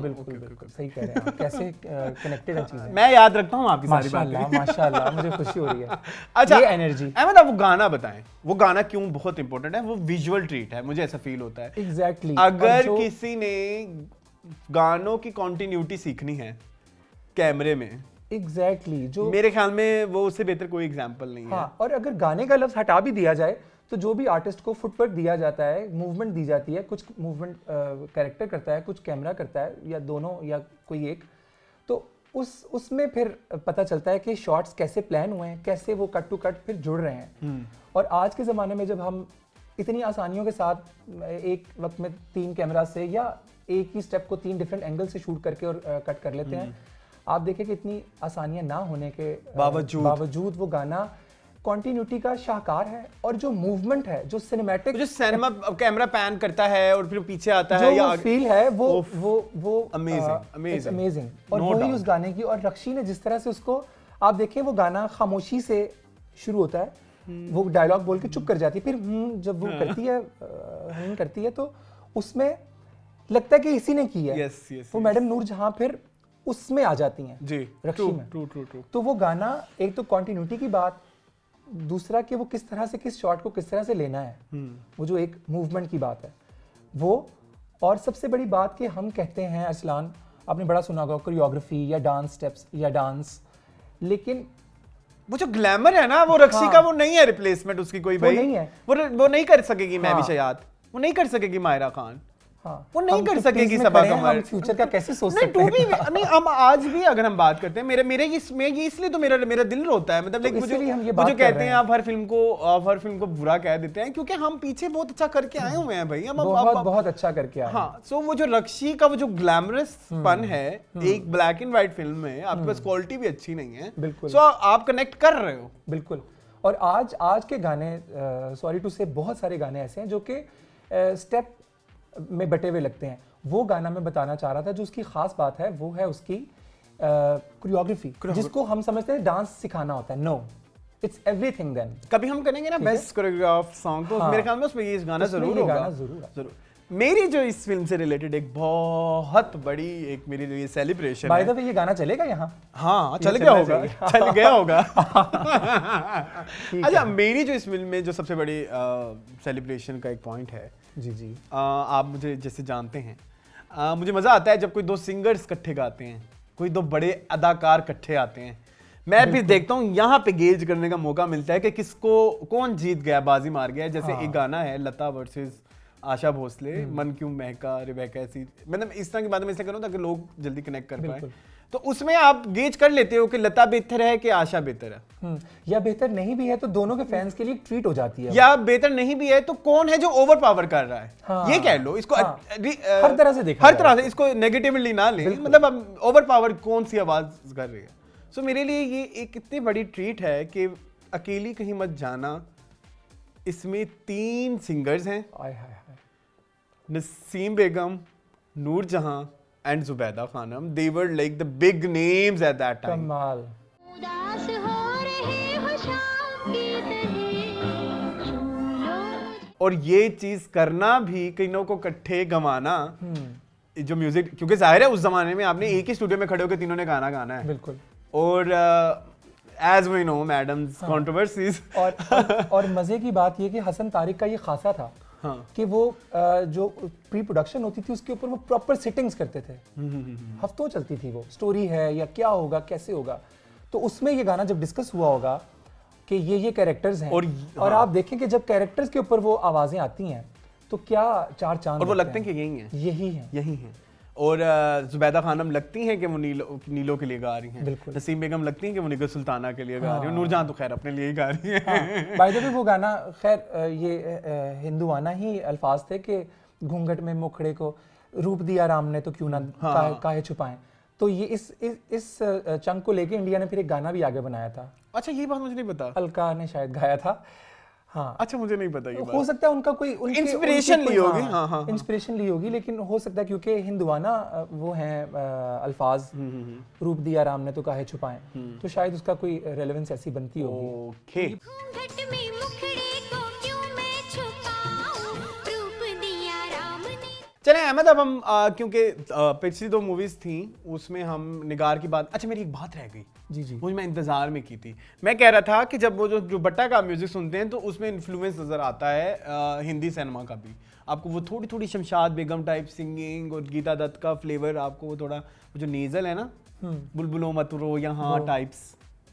सही कह रहे हैं आप। कैसे कनेक्टेड है चीजें। मैं याद रखता हूँ आपकी सारी बातें। माशाल्लाह, मुझे खुशी हो रही है। अच्छा, ये एनर्जी। अहमद, आप वो गाना बताएं, वो गाना क्यों बहुत इंपॉर्टेंट है? वो विजुअल ट्रीट है, मुझे ऐसा फील होता है। एग्जैक्टली। अगर किसी ने गानों की कॉन्टिन्यूटी सीखनी है कैमरे में, एग्जैक्टली, जो मेरे ख्याल में वो उससे बेहतर कोई एग्जांपल नहीं है। हाँ, और अगर गाने का लफ्ज हटा भी दिया जाए तो जो भी आर्टिस्ट को फुटवर्क दिया जाता है, मूवमेंट दी जाती है, कुछ मूवमेंट कैरेक्टर करता है, कुछ कैमरा करता है, या दोनों या कोई एक, तो उसमें फिर पता चलता है कि शॉट्स कैसे प्लान हुए हैं, कैसे वो कट टू कट फिर जुड़ रहे हैं। और आज के ज़माने में जब हम इतनी आसानियों के साथ एक वक्त में 3 कैमरा से या एक ही स्टेप को 3 डिफरेंट एंगल से शूट करके और कट कर लेते हैं, आप देखें कि इतनी आसानियां ना होने के बावजूद वो गाना कॉन्टिन्यूटी का शाहकार है। और जो मूवमेंट है, जो सिनेमैटिक, जो सिनेमा कैमरा पैन करता है और फिर पीछे आता जो है, या फील है वो अमेजिंग। और वही उस गाने की, और रक्षी ने जिस तरह से उसको, आप देखें वो गाना खामोशी से शुरू होता है, वो डायलॉग बोल के चुप कर जाती है, फिर जब वो करती है तो उसमें लगता है कि इसी ने की है। वो मैडम नूरजहां फिर उसमें आ जाती हैं जी, रक्षी में। तो वो गाना, एक तो कॉन्टिन्यूटी की बात, दूसरा कि वो किस तरह से, किस शॉट को किस तरह से लेना है, वो जो एक मूवमेंट की बात है वो। और सबसे बड़ी बात कि हम कहते हैं, अरसलान आपने बड़ा सुना होगा, कोरियोग्राफी या डांस स्टेप्स या डांस, लेकिन वो जो ग्लैमर है ना, वो रक्षी का वो नहीं है रिप्लेसमेंट उसकी कोई, भाई नहीं है। वो नहीं कर सकेगी महवी शयात, वो नहीं कर सकेगी मायरा खान, वो नहीं कर सकेगी सबा कमर। फ्यूचर का कैसे सोच सकते हैं? नहीं, हम आज भी अगर हम बात करते हैं, मेरे इसमें ये इसलिए तो मेरा दिल रोता है, मतलब वो जो कहते हैं आप हर फिल्म को बुरा कह देते हैं, क्योंकि हम पीछे बहुत अच्छा करके आए हुए हैं भाई, हम बहुत अच्छा करके आए। हाँ, सो वो जो रक्षी का वो जो ग्लैमरस पन है एक ब्लैक एंड व्हाइट फिल्म में, आपके पास क्वालिटी भी अच्छी नहीं है, बिल्कुल, सो आप कनेक्ट कर रहे हो, बिल्कुल। और आज के गाने, सॉरी टू से, बहुत सारे गाने ऐसे हैं जो कि स्टेप में बटे हुए लगते हैं। वो गाना मैं बताना चाह रहा था, जो उसकी खास बात है वो है उसकी कोरियोग्राफी, जिसको हम समझते हैं डांस सिखाना होता है। No, it's everything then. कभी हम करेंगे ना बेस्ट कोरियोग्राफ सॉन्ग, तो मेरे ख्याल में उसमें ये गाना जरूर होगा। जरूर। मेरी जो इस फिल्म से रिलेटेड एक बहुत बड़ी एक मेरी जो ये सेलिब्रेशन है, बाय द वे ये गाना चलेगा यहाँ? हाँ, चल गया होगा। अच्छा, मेरी जो इस फिल्म में जो सबसे बड़ी सेलिब्रेशन का एक पॉइंट है, जी, आप मुझे जैसे जानते हैं, मुझे मजा आता है जब कोई 2 सिंगर्स इकट्ठे गाते हैं, कोई 2 बड़े अदाकार इकट्ठे आते हैं। मैं भी देखता हूँ, यहाँ पे गेज करने का मौका मिलता है कि कौन जीत गया, बाजी मार गया। जैसे एक गाना है लता वर्सेस आशा भोसले, मन क्यों महका रेबेका, ऐसी, मतलब इस तरह की बातें मैं इसलिए करूँ ताकि लोग जल्दी कनेक्ट कर पाए। तो उसमें आप गेज कर लेते हो कि लता बेहतर है कि आशा बेहतर है, या बेहतर नहीं भी है तो दोनों के फैंस के लिए ट्रीट हो जाती है, या बेहतर नहीं भी है तो कौन है जो ओवर पावर कर रहा है। हाँ, ये कह लो इसको, हर तरह से देखा, हर तरह से इसको नेगेटिवली ना ले, मतलब अब ओवर पावर कौन सी आवाज कर रही है। सो मेरे लिए ये एक इतनी बड़ी ट्रीट है कि अकेली कहीं मत जाना, इसमें 3 सिंगर्स हैं, नसीम बेगम, Noor Jahan and Zubeda Khanum. They were like the big names at that time. कमाल। उदास हो रहे हो शाम की तरह, छू लो। और ये चीज करना भी, कईयों को इकट्ठे गवाना, जो म्यूजिक, क्योंकि जाहिर है उस जमाने में आपने एक ही स्टूडियो में खड़े होकर तीनों ने गाना गाना है, बिल्कुल। और as we know madam's controversies, और मजे की बात ये कि हसन तारिक का ये खासा था, हाँ, कि वो जो प्री प्रोडक्शन होती थी उसके ऊपर वो प्रॉपर सेटिंग्स करते थे, हफ्तों चलती थी वो, स्टोरी है या क्या होगा कैसे होगा, तो उसमें ये गाना जब डिस्कस हुआ होगा कि ये कैरेक्टर्स हैं, और आप देखें कि जब कैरेक्टर्स के ऊपर वो आवाजें आती हैं तो क्या चार चांद, और वो लगते हैं कि यही हैं। और जुबैदा खानम लगती हैं कि वो नीलो के लिए गा रही हैं, नसीम बेगम लगती हैं कि वो निगर सुल्ताना के लिए गा रही हैं, नूरजहां तो खैर अपने लिए ही गा रही हैं। बाय द वे वो गाना खैर ये हिंदुआना ही अल्फाज थे कि घूंघट में मुखड़े को रूप दिया राम ने तो क्यों ना काहे छुपाएं। तो ये इस चंक को लेके इंडिया ने फिर एक गाना भी आगे बनाया था। अच्छा, ये बात मुझे नहीं पता। अलका ने शायद गाया था। हाँ, अच्छा, मुझे नहीं पता ये बात। हो सकता है उनका कोई इंस्पिरेशन ली होगी। हाँ, इंस्पिरेशन ली होगी, लेकिन हो सकता है क्योंकि हिंदुआना वो हैं अल्फाज, रूप दिया राम ने तो काहे छुपाएं, तो शायद उसका कोई रेलेवेंस ऐसी बनती होगी। ओके। घूंघट में मुखड़े को क्यों मैं छुपाऊं, रूप दिया राम ने। चलें अहमद, अब हम क्योंकि पिछली 2 मूवीज थी उसमें हम निगार की बात। अच्छा, मेरी एक बात रह गई जी, वो मैं इंतजार में की थी। मैं कह रहा था कि जब वो जो बट्टा का म्यूजिक सुनते हैं तो उसमें इन्फ्लुएंस नजर आता है हिंदी सिनेमा का भी। आपको वो थोड़ी थोड़ी शमशाद बेगम टाइप सिंगिंग और गीता दत्त का फ्लेवर, आपको वो थोड़ा वो जो नेजल है ना, बुलबुलो मत रो यहाँ टाइप्स,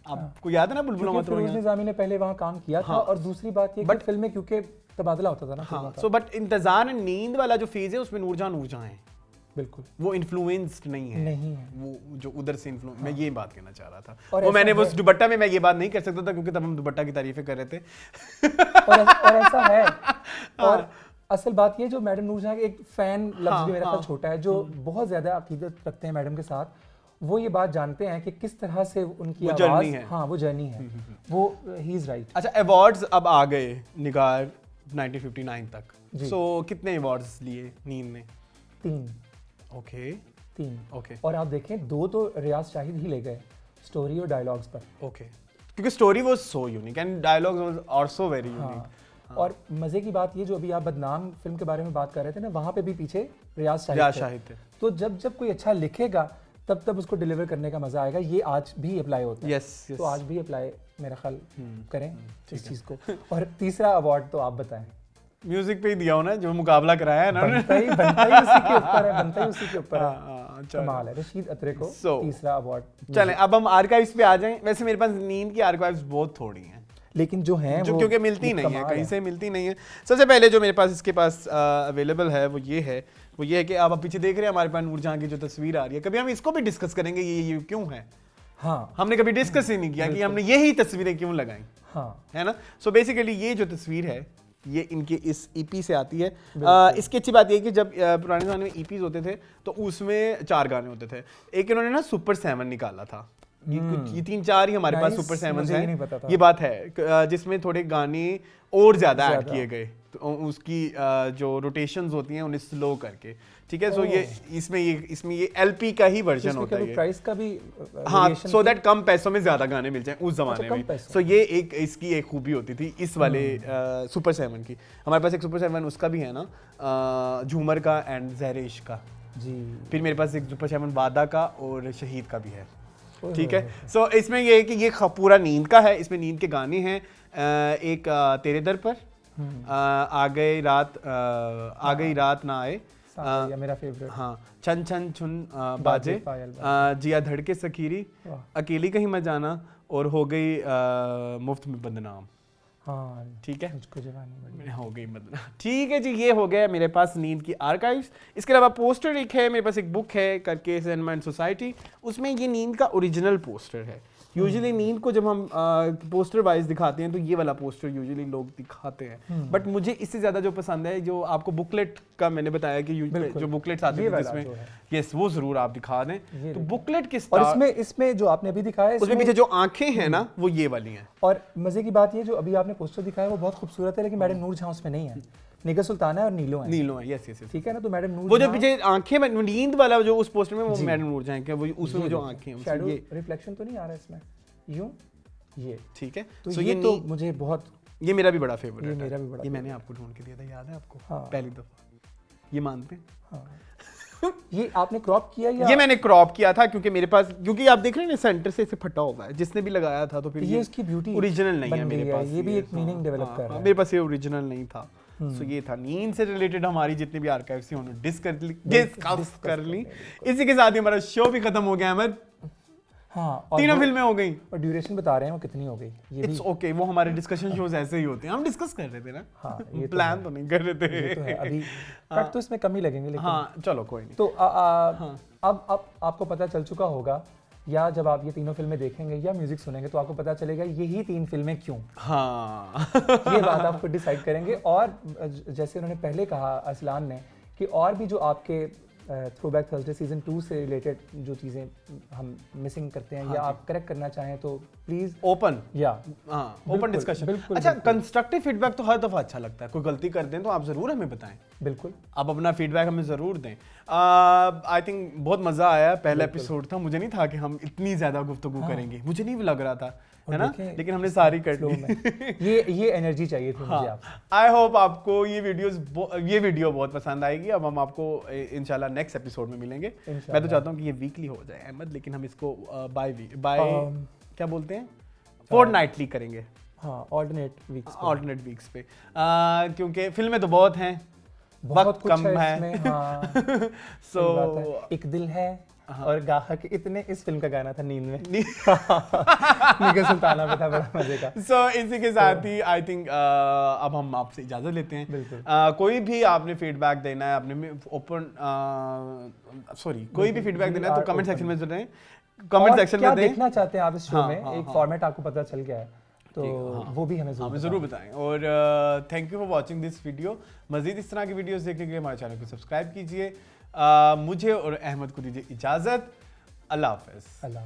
आपको याद है ना बुलबुलो मत रो फिरोज यहाँ। निजामी ने पहले वहाँ काम किया था। और दूसरी बात ये बट फिल्म में क्योंकि तबादला होता था ना फिल्मों का। सो बट इंतजार नींद वाला जो फेज है उसमें नूरजहां है, बिल्कुल वो इन्फ्लुएंस्ड नहीं है, है। वो जो उधर से इन्फ्लुएंस। मैं ये बात कहना चाह रहा था। और वो मैंने ऐसा वो है। दुपट्टा में मैं ये बात नहीं कर सकता था क्योंकि तब हम दुपट्टा की तारीफें कर रहे थे। और ऐसा है। और असल बात ये, जो मैडम नूरजहां के एक फैन लफ्ज भी मेरा ख्याल छोटा है, जो बहुत ज्यादा अकीदत रखते हैं मैडम के साथ, वो ये बात जानते हैं कि किस तरह से उनकी वो आवाज, जर्नी है। हाँ वो जर्नी है, वो ही इज राइट। अच्छा, अवार्ड्स अब आ गए निगार 1959 तक। सो कितने अवार्ड्स लिए नींद ने? 3 ओके। ओके। और आप देखें 2 तो रियाज शाहिद ही ले गए, स्टोरी और डायलॉग्स पर। ओके, क्योंकि story was so unique and dialogues was also very unique. और मजे की बात ये, जो अभी आप बदनाम फिल्म के बारे में बात कर रहे थे ना, वहां पे भी पीछे रियाज शाहिद थे। तो जब कोई अच्छा लिखेगा तब उसको डिलीवर करने का मजा आएगा। ये आज भी अप्लाई होता है। यस। तो आज भी अप्लाई मेरा ख्याल करें इस चीज को। और तीसरा अवार्ड तो आप बताएं। म्यूजिक पे ही दिया हो ना, जो मुकाबला कराया है ना। बनता ही उसी के ऊपर है, बनता ही उसी के ऊपर है। कमाल है। रशीद अत्रे को तीसरा अवार्ड। चलें अब हम आर्काइव्स पे आ जाएं। वैसे मेरे पास नींद की आर्काइव्स बहुत थोड़ी हैं, लेकिन जो हैं जो वो क्योंकि मिलती नहीं है, कहीं से मिलती नहीं है। सबसे पहले जो मेरे पास इसके पास अवेलेबल है वो ये है कि आप पीछे देख रहे हैं हमारे पास नूरजहां की जो तस्वीर आ रही है। कभी हम इसको भी डिस्कस करेंगे ये क्यों है। हाँ, हमने कभी डिस्कस ही नहीं किया कि हमने यही तस्वीरें क्यों लगाई। हाँ, है ना। सो बेसिकली ये जो तस्वीर है ये इनके इस ईपी से आती है। इसकी अच्छी बात ये कि जब पुराने ज़माने में ईपीज होते थे तो उसमें 4 गाने होते थे। एक इन्होंने ना सुपर 7 निकाला था। ये 3-4 ही हमारे पास सुपर 7 हैं। ये बात है जिसमें थोड़े गाने और ज़्यादा ऐड किए गए, तो उसकी जो रोटेशंस होती हैं उन्हें स्लो करके। ठीक है, सो ये इसमें ये एलपी का ही वर्जन होता है। प्राइस का भी हाँ, सो दैट कम पैसों में ज्यादा गाने मिल जाएं उस जमाने में। सो ये एक इसकी एक खूबी होती थी इस वाले सुपर 7 की। हमारे पास एक सुपर 7 उसका भी है ना, झूमर का एंड जहरेश का जी। फिर मेरे पास एक सुपर 7 वादा का और शहीद का भी है। ठीक है, सो इसमें ये है कि ये पूरा नींद का है। इसमें नींद के गाने हैं। एक तेरे दर पर, आ गई रात ना आए, या मेरा फेवरेट, हाँ, छन छन छुन बाजे, जिया धड़के सखीरी, अकेली कहीं मत जाना और हो गई मुफ्त में बदनाम। हाँ, ठीक है, मुझको जवानी हो गई बदनाम। ठीक है जी, ये हो गया मेरे पास नींद की आर्काइव्स। इसके अलावा पोस्टर एक है मेरे पास, एक बुक है करके सिनेमा एंड सोसाइटी, उसमें ये नींद का ओरिजिनल पोस्टर है। यूजुअली नींद को जब हम पोस्टर वाइज दिखाते हैं तो ये वाला पोस्टर यूजुअली लोग दिखाते हैं, बट मुझे इससे ज्यादा जो पसंद है, जो आपको बुकलेट का मैंने बताया कि जो बुकलेट्स आते हैं जिसमें, यस, वो जरूर आप दिखा दें। तो बुकलेट किस, और इसमें जो आपने अभी दिखाया है, उसमें पीछे जो आंखें हैं ना वो ये वाली हैं। और मजे की बात ये, जो अभी आपने पोस्टर दिखाया वो बहुत खूबसूरत है, लेकिन मैडम नूरजहां उसमें नहीं है। निगाह सुल्ताना और नीलो है, यस, ठीक है ना। तो मैडम वो जो पीछे आंखें, नींद वाला जो उस पोस्टर में, वो मैडम नूरजहां है, वो उसमें जो आंखें हैं, शैडो रिफ्लेक्शन तो नहीं आ रहा है इसमें यूं, ये ठीक है। तो ये तो मुझे बहुत, ये मेरा भी बड़ा फेवरेट है। मेरा भी बड़ा, ये मैंने आपको ढूंढ के दिया था, याद है आपको? हाँ, पहली दफा ये मानते हैं। हाँ। ये आपने क्रॉप किया या? ये मैंने क्रॉप किया था क्योंकि मेरे पास, क्योंकि आप देख रहे हैं ना सेंटर से इसे फटा हुआ है, जिसने भी लगाया था तो फिर ये उसकी ब्यूटी ओरिजिनल नहीं है मेरे पास। ये भी एक मीनिंग डेवलप कर रहा है। मेरे पास ये ओरिजिनल नहीं था। सो ये था नींद से रिलेटेड हमारी जितनी भी आर्काइव्स थी उन्होंने डिस्कस कर ली। इसी के साथ ही हमारा शो भी खत्म हो गया अहमद। हाँ, 3 फिल्में हो गई और ड्यूरेशन बता रहे हैं वो कितनी हो गई। ये इट्स ओके, वो हमारे डिस्कशन शोज ऐसे ही होते हैं, हम डिस्कस कर रहे थे ना। हाँ, ये प्लान तो नहीं कर रहे थे। ये तो है, अभी कट तो इसमें कम ही लगेंगे, लेकिन हाँ चलो कोई नहीं। तो अब आपको पता चल चुका होगा, या जब आप ये तीनों फिल्में देखेंगे या म्यूजिक सुनेंगे तो आपको पता चलेगा यही 3 फिल्में क्यों। हाँ ये बात आप डिसाइड करेंगे। और जैसे उन्होंने पहले कहा असलान ने, कि और भी जो आपके थ्रोबैक थर्सडे सीजन 2 से रिलेटेड जो चीज़ें हम मिसिंग करते हैं या आप करेक्ट करना चाहें तो प्लीज़ ओपन या हाँ ओपन डिस्कशन। बिल्कुल, अच्छा, बिल्कुल। कंस्ट्रक्टिव फीडबैक तो हर दफा अच्छा लगता है। कोई गलती कर दें तो आप जरूर हमें बताएं, बिल्कुल आप अपना फीडबैक हमें जरूर दें। आई थिंक बहुत मजा आया, पहला एपिसोड था, मुझे नहीं था कि हम इतनी ज्यादा गुफ्तगू करेंगे, मुझे नहीं लग रहा था, है ना, लेकिन हमने सारी कर ली। ये एनर्जी चाहिए थी मुझे आप। आई होप आपको ये वीडियो बहुत पसंद आएगी। अब हम आपको इंशाल्लाह नेक्स्ट एपिसोड में मिलेंगे। मैं तो चाहता हूँ कि ये वीकली हो जाए अहमद, लेकिन हम इसको बाय क्या बोलते हैं, फोर्टनाइटली करेंगे। हाँ, ऑल्टरनेट वीक्स पे क्योंकि फिल्में तो बहुत हैं, बहुत वक्त कुछ कम है है। इसमें, हाँ। So, सही बात है। एक दिल है और गाहक इतने, इस फिल्म का गाना था नींद में। निगर सुल्ताना पे था, बड़ा मजे का। So, इसी के साथ ही आई थिंक अब हम आपसे इजाजत लेते हैं। बिल्कुल। कोई भी आपने फीडबैक देना है, आपने कोई भी फीडबैक देना है तो कमेंट सेक्शन में जरूर कमेंट सेक्शन में क्या दें। देखना चाहते हैं आप इस शो हाँ, में, हाँ, एक हाँ। फॉर्मेट आपको पता चल गया है तो वो भी हमें जरूर बताएं। और thank you for watching this video. Majeed इस तरह की वीडियोस देखने के लिए हमारे चैनल को सब्सक्राइब कीजिए। मुझे और अहमद को दीजिए इजाजत। अल्लाह हाफ़िज़। अल्लाह।